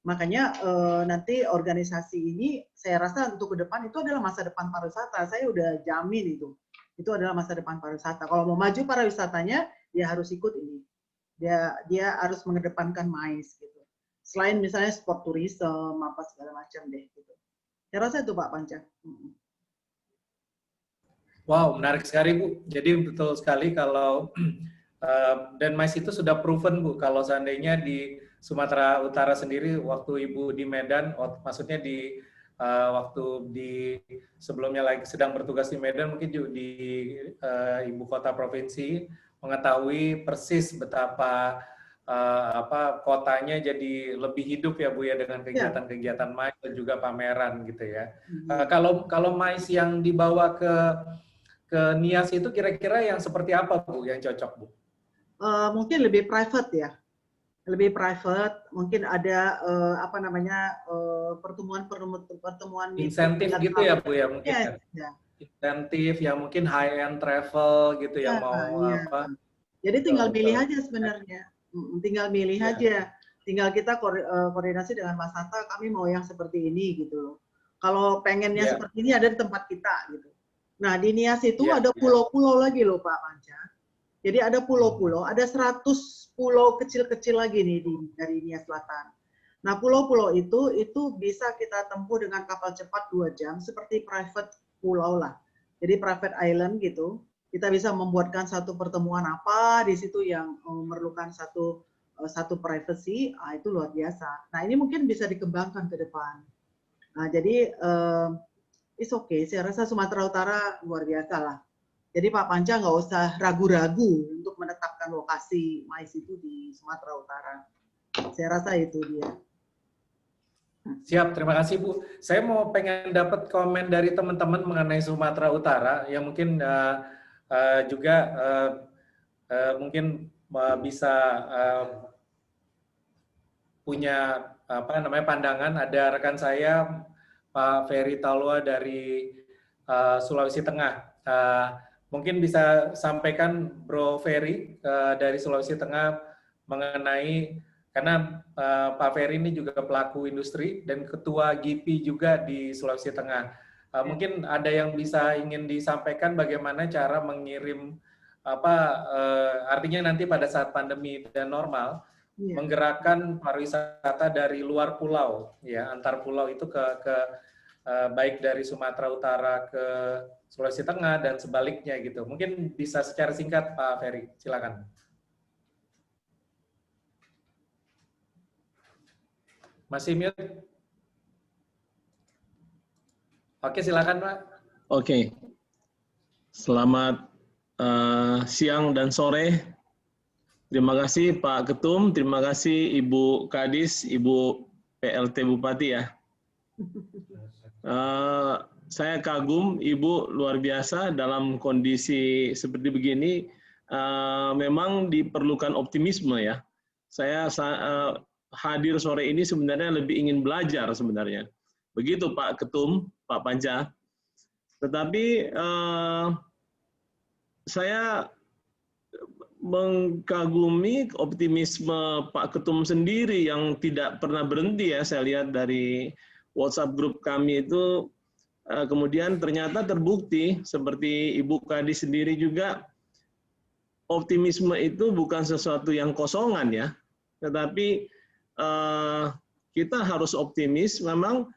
Makanya nanti organisasi ini, saya rasa untuk ke depan itu adalah masa depan pariwisata. Saya udah jamin itu. Itu adalah masa depan pariwisata. Kalau mau maju pariwisatanya, dia harus ikut ini. Dia harus mengedepankan mais gitu. Selain misalnya sport tourism apa segala macam deh gitu. Saya rasa itu Pak Panca. Wow, menarik sekali Bu. Jadi betul sekali kalau dan mais itu sudah proven Bu, kalau seandainya di Sumatera Utara sendiri waktu Ibu di Medan, maksudnya di waktu di sebelumnya lagi sedang bertugas di Medan, mungkin di ibu kota provinsi, mengetahui persis betapa kotanya jadi lebih hidup ya Bu ya dengan kegiatan-kegiatan mais dan juga pameran gitu ya. Kalau mais yang dibawa ke Nias itu kira-kira yang seperti apa Bu yang cocok Bu? Mungkin lebih private ya. Lebih private, mungkin ada pertemuan insentif gitu ya Bu ya mungkin ya. Insentif yang mungkin high end travel gitu yang mau apa. Jadi tinggal milih aja sebenarnya. Tinggal milih aja. Tinggal kita koordinasi dengan Mas Hatta, kami mau yang seperti ini gitu loh. Kalau pengennya seperti ini ada di tempat kita gitu. Nah, di Nias itu ada pulau-pulau lagi loh Pak Panca. Jadi ada pulau-pulau, ada 100 pulau kecil-kecil lagi nih dari Nias Selatan. Nah, pulau-pulau itu bisa kita tempuh dengan kapal cepat 2 jam, seperti private pulau lah. Jadi private island gitu. Kita bisa membuatkan satu pertemuan apa di situ yang memerlukan satu privacy, itu luar biasa. Nah, ini mungkin bisa dikembangkan ke depan. Nah, jadi it's okay. Saya rasa Sumatera Utara luar biasa lah. Jadi Pak Panca nggak usah ragu-ragu untuk menetapkan lokasi mais itu di Sumatera Utara. Saya rasa itu dia. Siap, terima kasih Bu. Saya mau pengen dapat komen dari teman-teman mengenai Sumatera Utara yang mungkin juga mungkin bisa punya pandangan. Ada rekan saya Pak Ferry Talwa dari Sulawesi Tengah. Mungkin bisa sampaikan Bro Ferry dari Sulawesi Tengah mengenai, karena Pak Ferry ini juga pelaku industri dan ketua GIPI juga di Sulawesi Tengah. Mungkin ada yang bisa ingin disampaikan bagaimana cara mengirim artinya nanti pada saat pandemi dan normal menggerakkan pariwisata dari luar pulau ya, antar pulau itu ke baik dari Sumatera Utara ke Sulawesi Tengah dan sebaliknya gitu. Mungkin bisa secara singkat Pak Ferry, silakan. Masih mute? Oke, silakan Pak. Oke. Selamat siang dan sore. Terima kasih Pak Ketum, terima kasih Ibu Kadis, Ibu PLT Bupati ya. Saya kagum, Ibu luar biasa dalam kondisi seperti begini. Memang diperlukan optimisme ya. Saya hadir sore ini sebenarnya lebih ingin belajar sebenarnya. Begitu Pak Ketum, Pak Panca. Tetapi saya mengkagumi optimisme Pak Ketum sendiri yang tidak pernah berhenti ya. Saya lihat dari WhatsApp grup kami itu, kemudian ternyata terbukti seperti Ibu Kadis sendiri juga, optimisme itu bukan sesuatu yang kosongan ya, tetapi kita harus optimis. Memang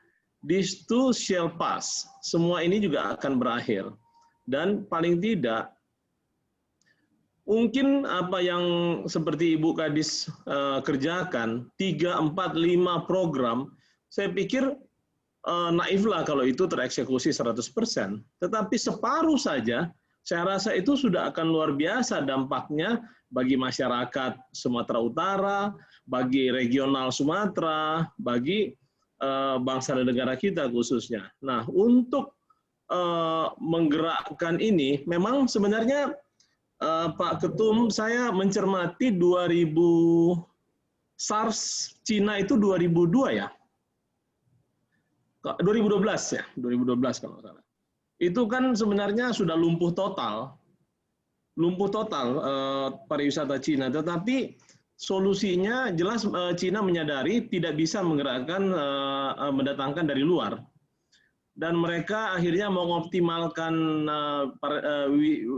this too shall pass, semua ini juga akan berakhir, dan paling tidak mungkin apa yang seperti Ibu Kadis kerjakan, 3, 4, 5 program, saya pikir naiflah kalau itu tereksekusi 100%. Tetapi separuh saja, saya rasa itu sudah akan luar biasa dampaknya bagi masyarakat Sumatera Utara, bagi regional Sumatera, bagi bangsa dan negara kita khususnya. Nah, untuk menggerakkan ini, memang sebenarnya Pak Ketum, saya mencermati 2000 SARS Cina itu 2002 ya, 2012 ya, 2012 kalau nggak salah. Itu kan sebenarnya sudah lumpuh total pariwisata Cina. Tetapi solusinya jelas Cina menyadari tidak bisa menggerakkan, mendatangkan dari luar. Dan mereka akhirnya mengoptimalkan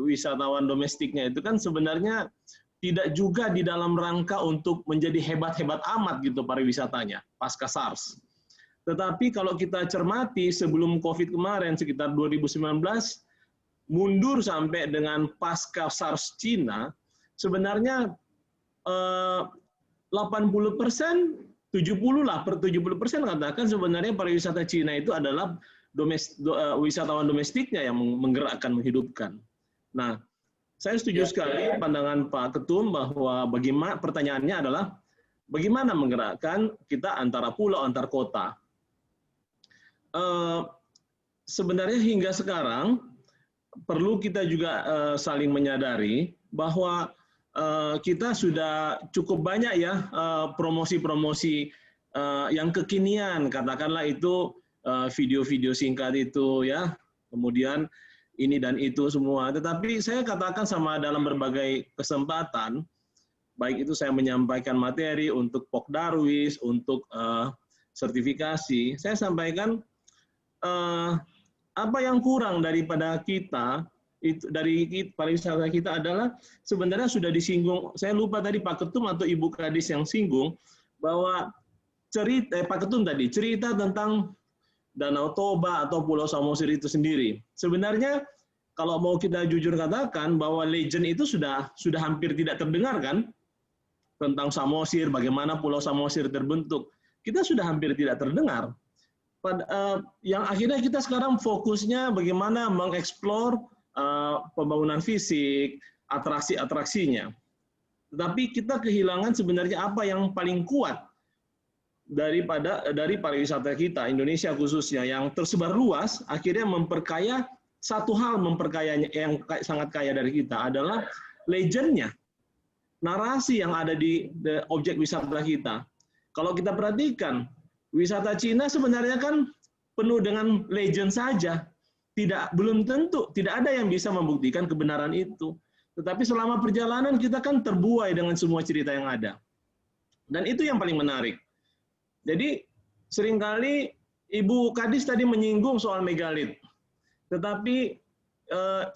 wisatawan domestiknya itu kan sebenarnya tidak juga di dalam rangka untuk menjadi hebat-hebat amat gitu pariwisatanya pasca SARS. Tetapi kalau kita cermati sebelum COVID kemarin sekitar 2019 mundur sampai dengan pasca SARS Cina, sebenarnya 80%, 70% katakan sebenarnya pariwisata Cina itu adalah wisatawan domestiknya yang menggerakkan, menghidupkan. Nah, saya setuju sekali pandangan Pak Ketum bahwa bagaimana, pertanyaannya adalah bagaimana menggerakkan kita antara pulau, antar kota. Sebenarnya hingga sekarang perlu kita juga saling menyadari bahwa kita sudah cukup banyak ya promosi-promosi yang kekinian, katakanlah itu video-video singkat itu ya, kemudian ini dan itu semua. Tetapi saya katakan sama dalam berbagai kesempatan, baik itu saya menyampaikan materi untuk Pok Darwis, untuk sertifikasi, saya sampaikan apa yang kurang daripada kita, itu dari pariwisata kita adalah sebenarnya sudah disinggung, saya lupa tadi Pak Ketum atau Ibu Kadis yang singgung, bahwa Pak Ketum tadi cerita tentang Danau Toba atau Pulau Samosir itu sendiri. Sebenarnya kalau mau kita jujur katakan bahwa legend itu sudah hampir tidak terdengar kan, tentang Samosir, bagaimana Pulau Samosir terbentuk. Kita sudah hampir tidak terdengar. Yang akhirnya kita sekarang fokusnya bagaimana mengeksplor pembangunan fisik, atraksi-atraksinya. Tetapi kita kehilangan sebenarnya apa yang paling kuat dari pariwisata kita, Indonesia khususnya, yang tersebar luas, akhirnya memperkaya, satu hal memperkayanya yang sangat kaya dari kita adalah legendnya, narasi yang ada di objek wisata kita. Kalau kita perhatikan, wisata Cina sebenarnya kan penuh dengan legend saja. Belum tentu, tidak ada yang bisa membuktikan kebenaran itu. Tetapi selama perjalanan kita kan terbuai dengan semua cerita yang ada. Dan itu yang paling menarik. Jadi seringkali Ibu Kadis tadi menyinggung soal megalit. Tetapi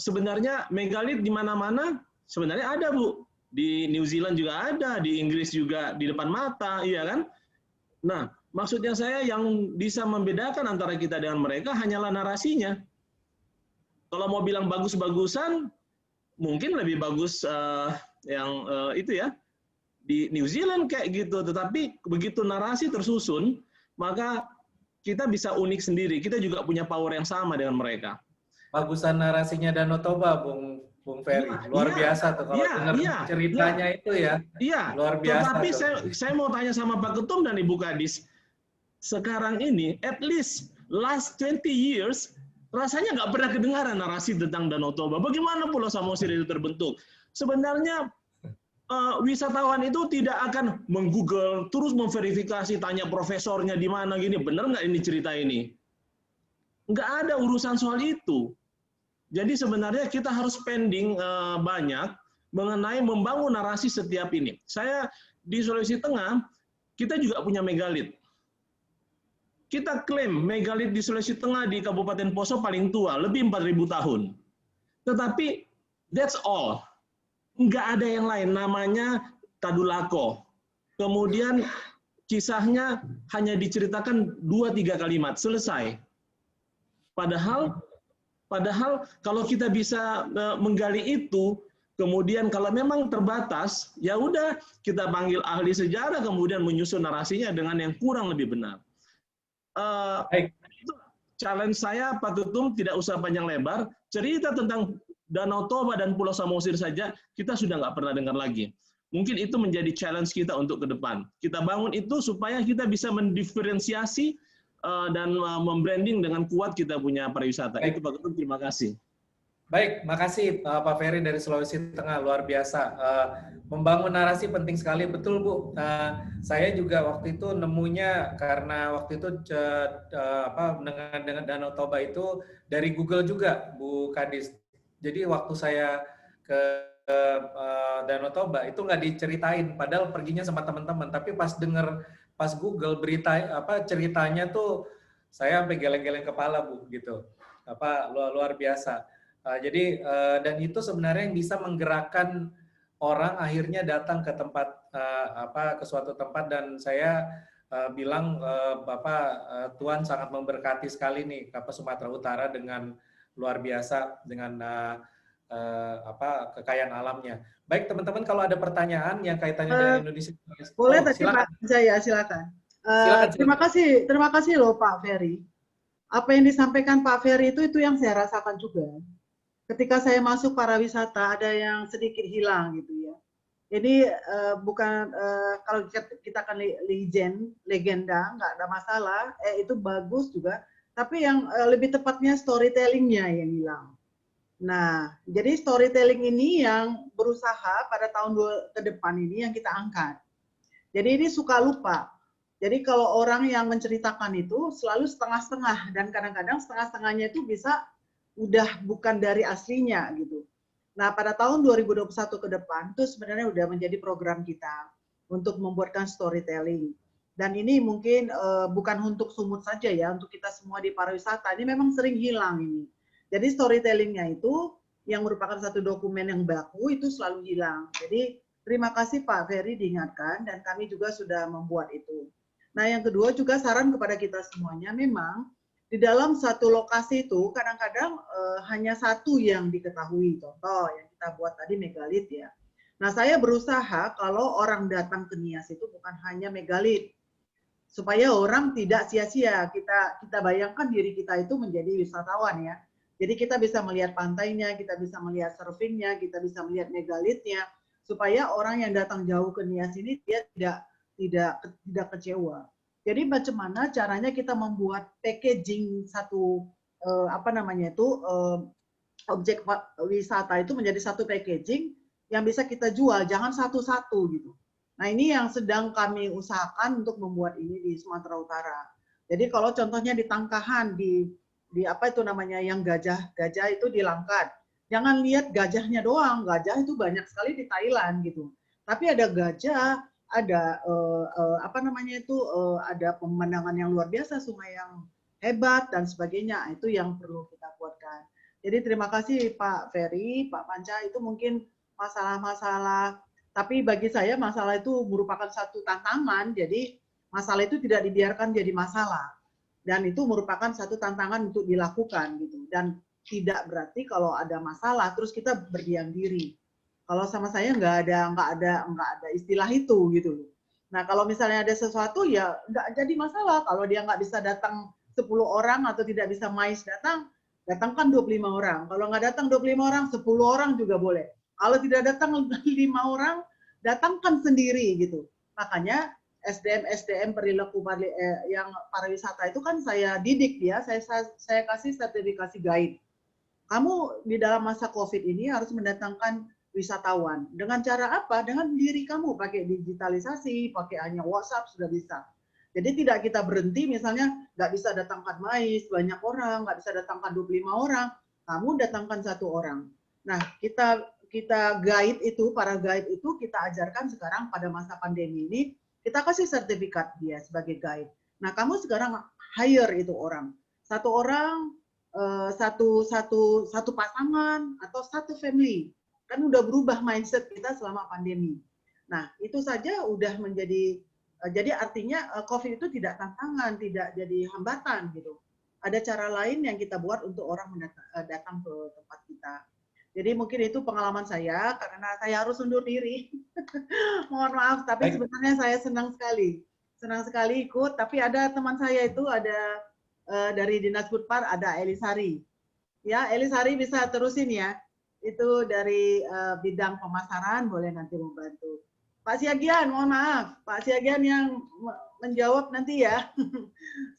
sebenarnya megalit di mana-mana sebenarnya ada, Bu. Di New Zealand juga ada, di Inggris juga di depan mata, iya kan? Nah, maksudnya saya yang bisa membedakan antara kita dengan mereka hanyalah narasinya. Kalau mau bilang bagus-bagusan, mungkin lebih bagus yang itu ya, di New Zealand kayak gitu. Tetapi begitu narasi tersusun, maka kita bisa unik sendiri. Kita juga punya power yang sama dengan mereka. Bagusan narasinya Danau Toba, Bung Ferry. Luar biasa tuh kalau dengar ceritanya itu ya. Iya. Luar biasa. Tetapi saya mau tanya sama Pak Ketum dan Ibu Kadis. Sekarang ini, at least last 20 years, rasanya nggak pernah kedengaran narasi tentang Danau Toba. Bagaimana Pulau Samosir itu terbentuk? Sebenarnya wisatawan itu tidak akan meng-google, terus memverifikasi, tanya profesornya di mana gini, benar nggak ini cerita ini? Nggak ada urusan soal itu. Jadi sebenarnya kita harus spending banyak mengenai membangun narasi setiap ini. Saya di Sulawesi Tengah, kita juga punya megalit. Kita klaim megalit di Sulawesi Tengah di Kabupaten Poso paling tua, lebih 4.000 tahun. Tetapi that's all. Nggak ada yang lain, namanya Tadulako. Kemudian kisahnya hanya diceritakan 2-3 kalimat, selesai. Padahal kalau kita bisa menggali itu, kemudian kalau memang terbatas, ya udah kita panggil ahli sejarah, kemudian menyusun narasinya dengan yang kurang lebih benar. Itu challenge saya, Pak Tutum, tidak usah panjang lebar. Cerita tentang Danau Toba dan Pulau Samosir saja kita sudah nggak pernah dengar lagi. Mungkin itu menjadi challenge kita untuk ke depan. Kita bangun itu supaya kita bisa mendiferensiasi dan membranding dengan kuat kita punya pariwisata. Baik. Itu Pak Tutum, terima kasih. Baik, makasih Pak Ferry dari Sulawesi Tengah, luar biasa. Membangun narasi penting sekali, betul Bu. Saya juga waktu itu nemunya karena waktu itu dengan Danau Toba itu dari Google juga, Bu Kadis. Jadi waktu saya ke Danau Toba itu nggak diceritain, padahal perginya sama teman-teman. Tapi pas Google berita ceritanya tuh saya sampai geleng-geleng kepala Bu, gitu. Luar biasa. Jadi dan itu sebenarnya yang bisa menggerakkan orang akhirnya datang ke tempat ke suatu tempat, dan saya bilang Bapak Tuhan sangat memberkati sekali nih Sumatera Utara dengan luar biasa dengan kekayaan alamnya. Baik teman-teman, kalau ada pertanyaan yang kaitannya dengan Indonesia, boleh tadi Pak Jaya, silakan. Terima kasih loh Pak Ferry. Apa yang disampaikan Pak Ferry itu yang saya rasakan juga. Ketika saya masuk pariwisata ada yang sedikit hilang gitu ya. Jadi bukan kalau kita kan legenda nggak ada masalah, itu bagus juga. Tapi yang lebih tepatnya storytellingnya yang hilang. Nah, jadi storytelling ini yang berusaha pada tahun ke depan ini yang kita angkat. Jadi ini suka lupa. Jadi kalau orang yang menceritakan itu selalu setengah-setengah, dan kadang-kadang setengah-setengahnya itu bisa udah bukan dari aslinya gitu. Nah, pada tahun 2021 ke depan itu sebenarnya udah menjadi program kita untuk membuatkan storytelling. Dan ini mungkin bukan untuk Sumut saja ya, untuk kita semua di pariwisata. Ini memang sering hilang ini. Jadi storytellingnya itu yang merupakan satu dokumen yang baku itu selalu hilang. Jadi terima kasih Pak Ferry diingatkan, dan kami juga sudah membuat itu. Nah, yang kedua juga saran kepada kita semuanya, memang di dalam satu lokasi itu kadang-kadang hanya satu yang diketahui. Contoh yang kita buat tadi megalit ya. Nah, saya berusaha kalau orang datang ke Nias itu bukan hanya megalit, supaya orang tidak sia-sia. Kita bayangkan diri kita itu menjadi wisatawan ya. Jadi kita bisa melihat pantainya, kita bisa melihat surfingnya, kita bisa melihat megalitnya, supaya orang yang datang jauh ke Nias ini dia tidak kecewa. Jadi bagaimana caranya kita membuat packaging satu objek wisata itu menjadi satu packaging yang bisa kita jual, jangan satu-satu gitu. Nah, ini yang sedang kami usahakan untuk membuat ini di Sumatera Utara. Jadi kalau contohnya di Tangkahan, di yang gajah itu di Langkat. Jangan lihat gajahnya doang, gajah itu banyak sekali di Thailand gitu. Tapi ada gajah, ada ada pemandangan yang luar biasa, sungai yang hebat dan sebagainya. Itu yang perlu kita buatkan. Jadi terima kasih Pak Ferry, Pak Panca, itu mungkin masalah-masalah, tapi bagi saya masalah itu merupakan satu tantangan. Jadi masalah itu tidak dibiarkan jadi masalah, dan itu merupakan satu tantangan untuk dilakukan gitu. Dan tidak berarti kalau ada masalah terus kita berdiam diri. Kalau sama saya nggak ada istilah itu gitu. Nah, kalau misalnya ada sesuatu ya nggak jadi masalah. Kalau dia nggak bisa datang 10 orang atau tidak bisa MICE datangkan 25 orang. Kalau nggak datang 25 orang, 10 orang juga boleh. Kalau tidak datang 5 orang, datangkan sendiri gitu. Makanya SDM perilaku yang pariwisata itu kan saya didik dia, saya kasih sertifikasi guide. Kamu di dalam masa COVID ini harus mendatangkan wisatawan. Dengan cara apa? Dengan diri kamu, pakai digitalisasi, pakai hanya WhatsApp sudah bisa. Jadi tidak kita berhenti, misalnya nggak bisa datangkan MICE, banyak orang, nggak bisa datangkan 25 orang, kamu datangkan 1 orang. Nah, kita kita guide itu, para guide itu kita ajarkan sekarang pada masa pandemi ini, kita kasih sertifikat dia sebagai guide. Nah, kamu sekarang hire itu orang. Satu orang, satu pasangan, atau satu family. Kan udah berubah mindset kita selama pandemi. Nah, itu saja udah menjadi, jadi artinya COVID itu tidak tantangan, tidak jadi hambatan gitu. Ada cara lain yang kita buat untuk orang datang ke tempat kita. Jadi mungkin itu pengalaman saya, karena saya harus undur diri. Mohon maaf, tapi sebenarnya saya senang sekali ikut. Tapi ada teman saya itu, ada dari Dinas Putpar, ada Elisari. Ya, Elisari bisa terusin ya. Itu dari bidang pemasaran, boleh nanti membantu. Pak Siagian, mohon maaf. Pak Siagian yang menjawab nanti ya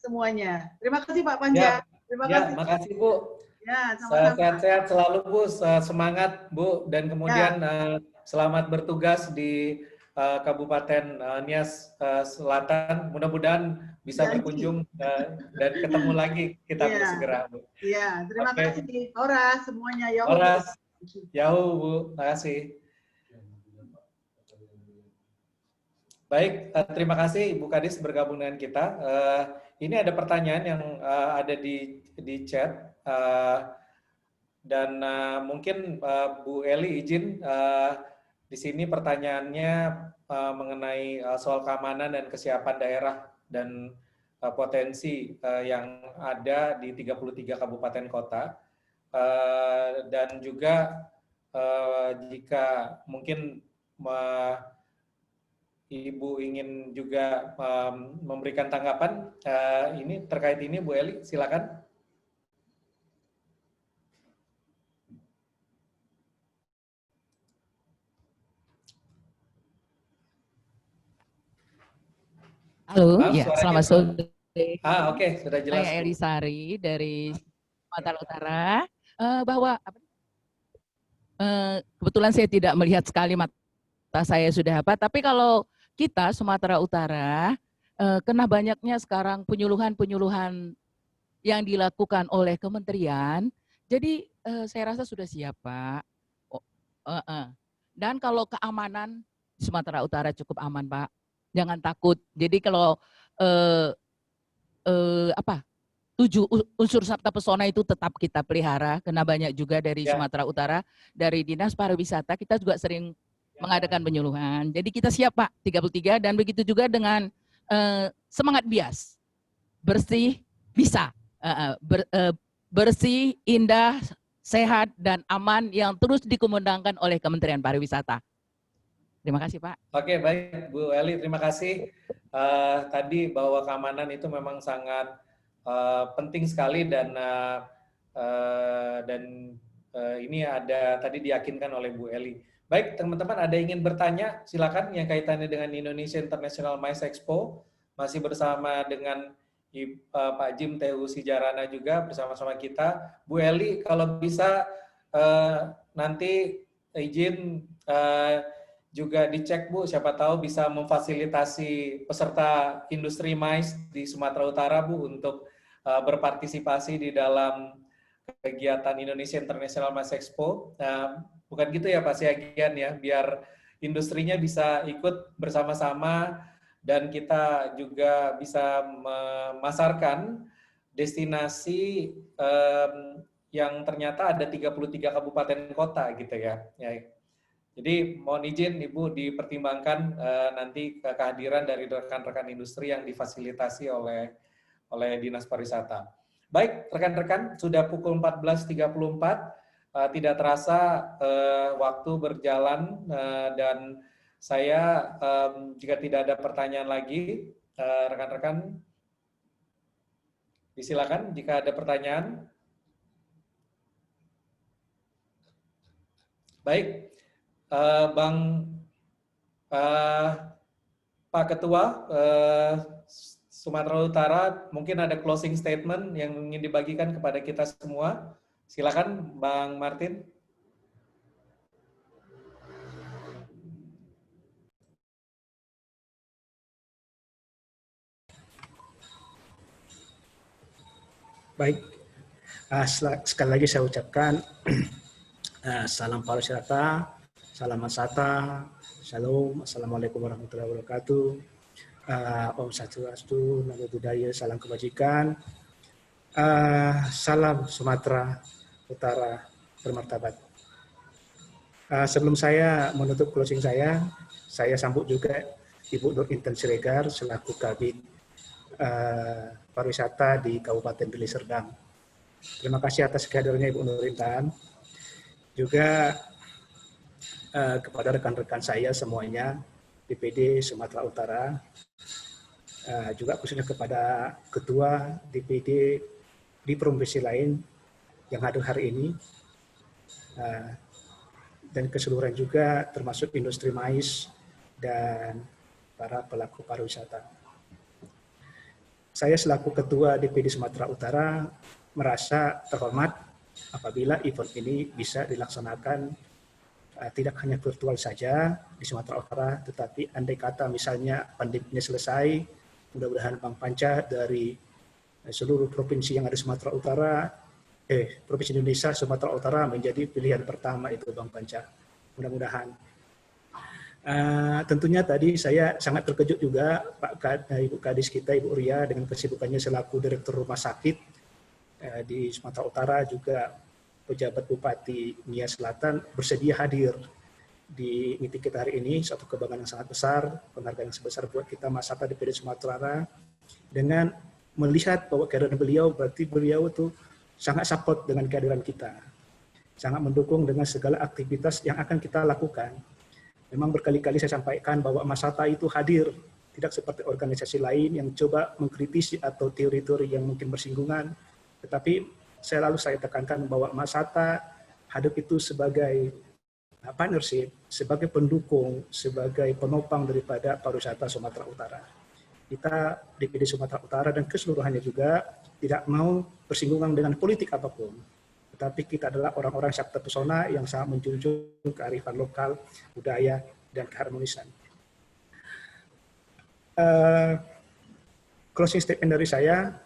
semuanya. Terima kasih Pak Panja. Terima kasih. Terima kasih Bu. Ya, sama-sama. Sehat-sehat selalu Bu, semangat Bu, dan kemudian selamat bertugas di Kabupaten Nias Selatan. Mudah-mudahan bisa berkunjung dan ketemu lagi kita Bu segera Bu. Iya, terima kasih Horas semuanya. Horas, Yahoo Bu, terima kasih. Baik, terima kasih Ibu Kadis bergabung dengan kita. Ini ada pertanyaan yang ada di chat. Dan mungkin Bu Eli izin di sini pertanyaannya mengenai soal keamanan dan kesiapan daerah dan potensi yang ada di 33 kabupaten kota, dan juga jika mungkin Ibu ingin juga memberikan tanggapan ini terkait ini, Bu Eli, silakan. Halo, ya, selamat sore. Oke, sudah jelas. Saya Elisari dari Sumatera Utara. Bahwa kebetulan saya tidak melihat sekali, mata saya sudah apa. Tapi kalau kita Sumatera Utara kena banyaknya sekarang penyuluhan yang dilakukan oleh kementerian. Jadi saya rasa sudah siap, Pak. Dan kalau keamanan Sumatera Utara cukup aman, Pak. Jangan takut. Jadi kalau 7 unsur sabta pesona itu tetap kita pelihara, karena banyak juga dari Sumatera Utara, dari Dinas Pariwisata kita juga sering mengadakan penyuluhan. Jadi kita siap Pak, 33, dan begitu juga dengan semangat bias, bersih bisa, bersih, indah, sehat dan aman yang terus dikumandangkan oleh Kementerian Pariwisata. Terima kasih Pak. Oke, baik Bu Eli, terima kasih. Tadi bahwa keamanan itu memang sangat penting sekali, dan ini ada tadi diyakinkan oleh Bu Eli. Baik teman-teman, ada yang ingin bertanya silakan yang kaitannya dengan Indonesia International MICE Expo. Masih bersama dengan Pak Jim Tehu Sijarana juga bersama-sama kita. Bu Eli, kalau bisa nanti izin juga dicek Bu, siapa tahu bisa memfasilitasi peserta industri MICE di Sumatera Utara Bu untuk berpartisipasi di dalam kegiatan Indonesia International MICE Expo. Bukan gitu ya Pak Siagian ya, biar industrinya bisa ikut bersama-sama dan kita juga bisa memasarkan destinasi yang ternyata ada 33 kabupaten kota gitu ya. Jadi mohon izin Ibu dipertimbangkan nanti kehadiran dari rekan-rekan industri yang difasilitasi oleh Dinas Pariwisata. Baik, rekan-rekan, sudah pukul 14.34, tidak terasa waktu berjalan, dan saya jika tidak ada pertanyaan lagi, rekan-rekan disilakan jika ada pertanyaan. Baik. Pak Ketua Sumatera Utara, mungkin ada closing statement yang ingin dibagikan kepada kita semua. Silakan Bang Martin. Baik, sekali lagi saya ucapkan Salam pariwisata, salam masata, shalom, assalamualaikum warahmatullahi wabarakatuh. Om Swastiastu, Namo Buddhaya, salam kebajikan. Salam Sumatera Utara bermartabat. Sebelum saya menutup closing saya sambut juga Ibu Nur Intan Siregar selaku Kabid Pariwisata di Kabupaten Deli Serdang. Terima kasih atas kehadirannya Ibu Nur Intan. Juga kepada rekan-rekan saya semuanya DPD Sumatera Utara, juga khususnya kepada Ketua DPD di provinsi lain yang hadir hari ini, dan keseluruhan juga termasuk industri mais dan para pelaku pariwisata. Saya selaku Ketua DPD Sumatera Utara merasa terhormat apabila event ini bisa dilaksanakan tidak hanya virtual saja di Sumatera Utara, tetapi andai kata misalnya pandeminya selesai, mudah-mudahan Bang Panca dari seluruh provinsi yang ada di Sumatera Utara, Provinsi Indonesia, Sumatera Utara menjadi pilihan pertama itu Bang Panca. Mudah-mudahan. Tentunya tadi saya sangat terkejut juga Ibu Kadis kita, Ibu Ria, dengan kesibukannya selaku Direktur Rumah Sakit di Sumatera Utara, juga pejabat Bupati Nia Selatan bersedia hadir di meeting kita hari ini. Satu kebanggaan yang sangat besar, penghargaan yang sebesar buat kita Masata DPD Sumatera Utara, dengan melihat bahwa kehadiran beliau, berarti beliau itu sangat support dengan kehadiran kita, sangat mendukung dengan segala aktivitas yang akan kita lakukan. Memang berkali-kali saya sampaikan bahwa Masata itu hadir, tidak seperti organisasi lain yang coba mengkritisi atau teori-teori yang mungkin bersinggungan, tetapi selalu saya tekankan bahwa Masata hadir itu sebagai partnership, sebagai pendukung, sebagai penopang daripada pariwisata Sumatera Utara. Kita DPD Sumatera Utara dan keseluruhannya juga tidak mau bersinggungan dengan politik apapun, tetapi kita adalah orang-orang sabta pesona yang sangat menjunjung kearifan lokal, budaya, dan keharmonisan. Closing statement dari saya,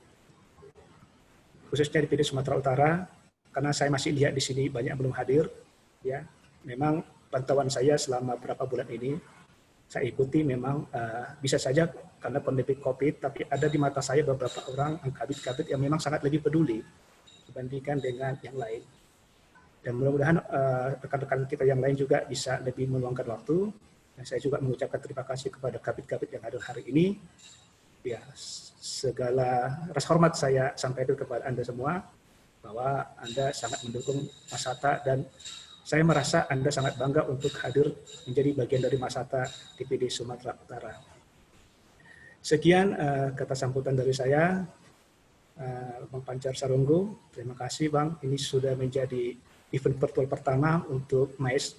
khususnya DPD Sumatera Utara, karena saya masih lihat di sini banyak yang belum hadir, ya. Memang pantauan saya selama beberapa bulan ini, saya ikuti memang bisa saja karena pandemi COVID, tapi ada di mata saya beberapa orang kabit-kabit yang memang sangat lebih peduli dibandingkan dengan yang lain. Dan mudah-mudahan rekan-rekan kita yang lain juga bisa lebih meluangkan waktu. Dan saya juga mengucapkan terima kasih kepada kabit-kabit yang hadir hari ini. Ya, segala rasa hormat saya sampaikan kepada Anda semua bahwa Anda sangat mendukung Masata, dan saya merasa Anda sangat bangga untuk hadir menjadi bagian dari Masata DPD Sumatera Utara. Sekian kata sambutan dari saya, Bang Pancar Saronggo. Terima kasih Bang, ini sudah menjadi event virtual pertama untuk MAIS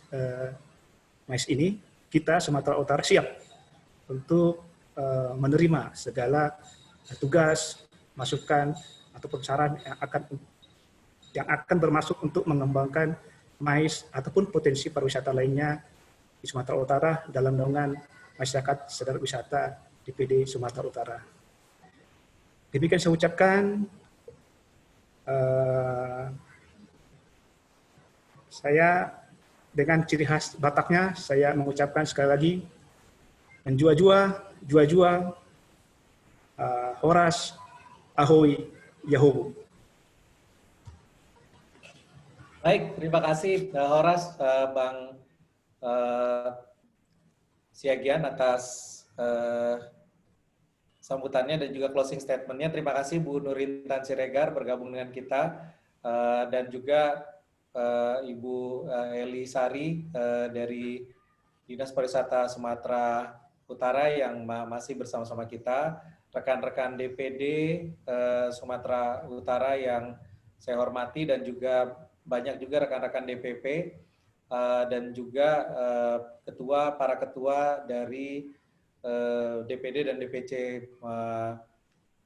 ini. Kita Sumatera Utara siap untuk menerima segala tugas, masukan, ataupun saran yang akan bermasuk untuk mengembangkan MAIS ataupun potensi pariwisata lainnya di Sumatera Utara dalam naungan masyarakat sadar wisata DPD Sumatera Utara. Demikian saya ucapkan. Saya dengan ciri khas Bataknya, saya mengucapkan sekali lagi, menjua-jua, horas, ahoy, yahobo. Baik, terima kasih Horas, Bang Siagian atas sambutannya dan juga closing statement-nya. Terima kasih Bu Nur Intan Siregar bergabung dengan kita, dan juga Ibu Eli Sari dari Dinas Pariwisata Sumatera Utara yang masih bersama-sama kita, rekan-rekan DPD Sumatera Utara yang saya hormati, dan juga banyak juga rekan-rekan DPP, dan juga para ketua dari DPD dan DPC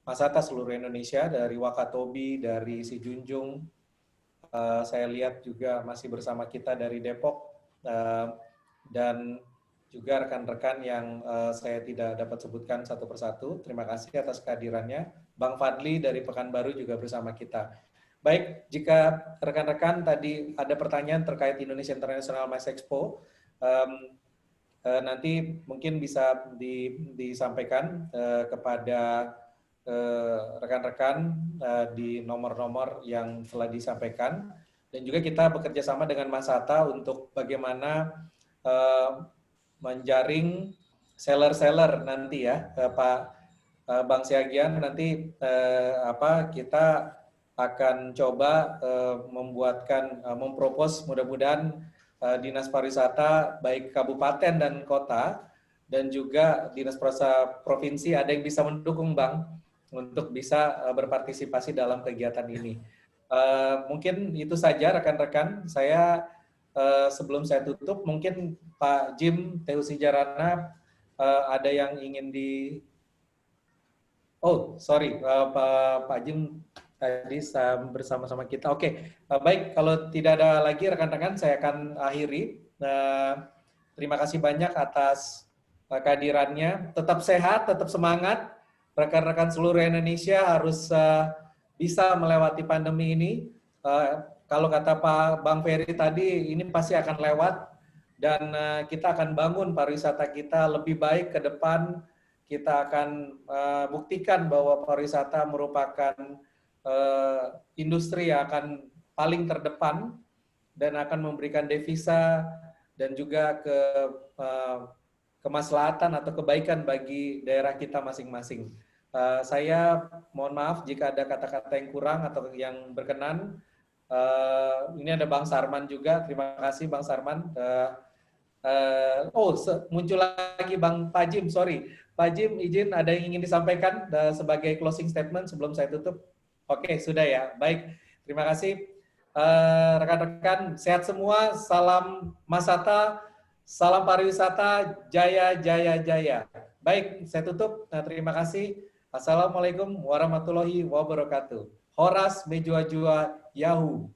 Masata seluruh Indonesia, dari Wakatobi, dari Si Junjung, saya lihat juga masih bersama kita dari Depok, dan juga rekan-rekan yang saya tidak dapat sebutkan satu persatu. Terima kasih atas kehadirannya. Bang Fadli dari Pekanbaru juga bersama kita. Baik, jika rekan-rekan tadi ada pertanyaan terkait Indonesia International MICE Expo, nanti mungkin bisa disampaikan kepada rekan-rekan di nomor-nomor yang telah disampaikan. Dan juga kita bekerja sama dengan Mas Hatta untuk bagaimana menjaring seller-seller nanti ya, Pak Bang Siagian, nanti kita akan coba mempropos mudah-mudahan Dinas Pariwisata baik kabupaten dan kota dan juga Dinas Pariwisata provinsi ada yang bisa mendukung Bang untuk bisa berpartisipasi dalam kegiatan ini. Mungkin itu saja rekan-rekan. Saya sebelum saya tutup mungkin Pak Jim Teusi Jarana ada yang ingin Pak Jim tadi bersama-sama kita. Oke, baik. Kalau tidak ada lagi rekan-rekan, saya akan akhiri. Terima kasih banyak atas kehadirannya. Tetap sehat, tetap semangat. Rekan-rekan seluruh Indonesia harus bisa melewati pandemi ini. Kalau kata Pak Bang Ferry tadi, ini pasti akan lewat. Dan kita akan bangun pariwisata kita lebih baik ke depan. Kita akan buktikan bahwa pariwisata merupakan industri yang akan paling terdepan dan akan memberikan devisa dan juga kemaslahatan atau kebaikan bagi daerah kita masing-masing. Saya mohon maaf jika ada kata-kata yang kurang atau yang berkenan. Ini ada Bang Sarman juga. Terima kasih Bang Sarman. Muncul lagi Bang Pak Jim, sorry. Pak Jim, izin ada yang ingin disampaikan sebagai closing statement sebelum saya tutup. Oke, sudah ya. Baik, terima kasih. Rekan-rekan, sehat semua. Salam Mas Hatta, salam pariwisata, jaya, jaya, jaya. Baik, saya tutup. Terima kasih. Assalamualaikum warahmatullahi wabarakatuh. Horas Mejua Jua Yahoo.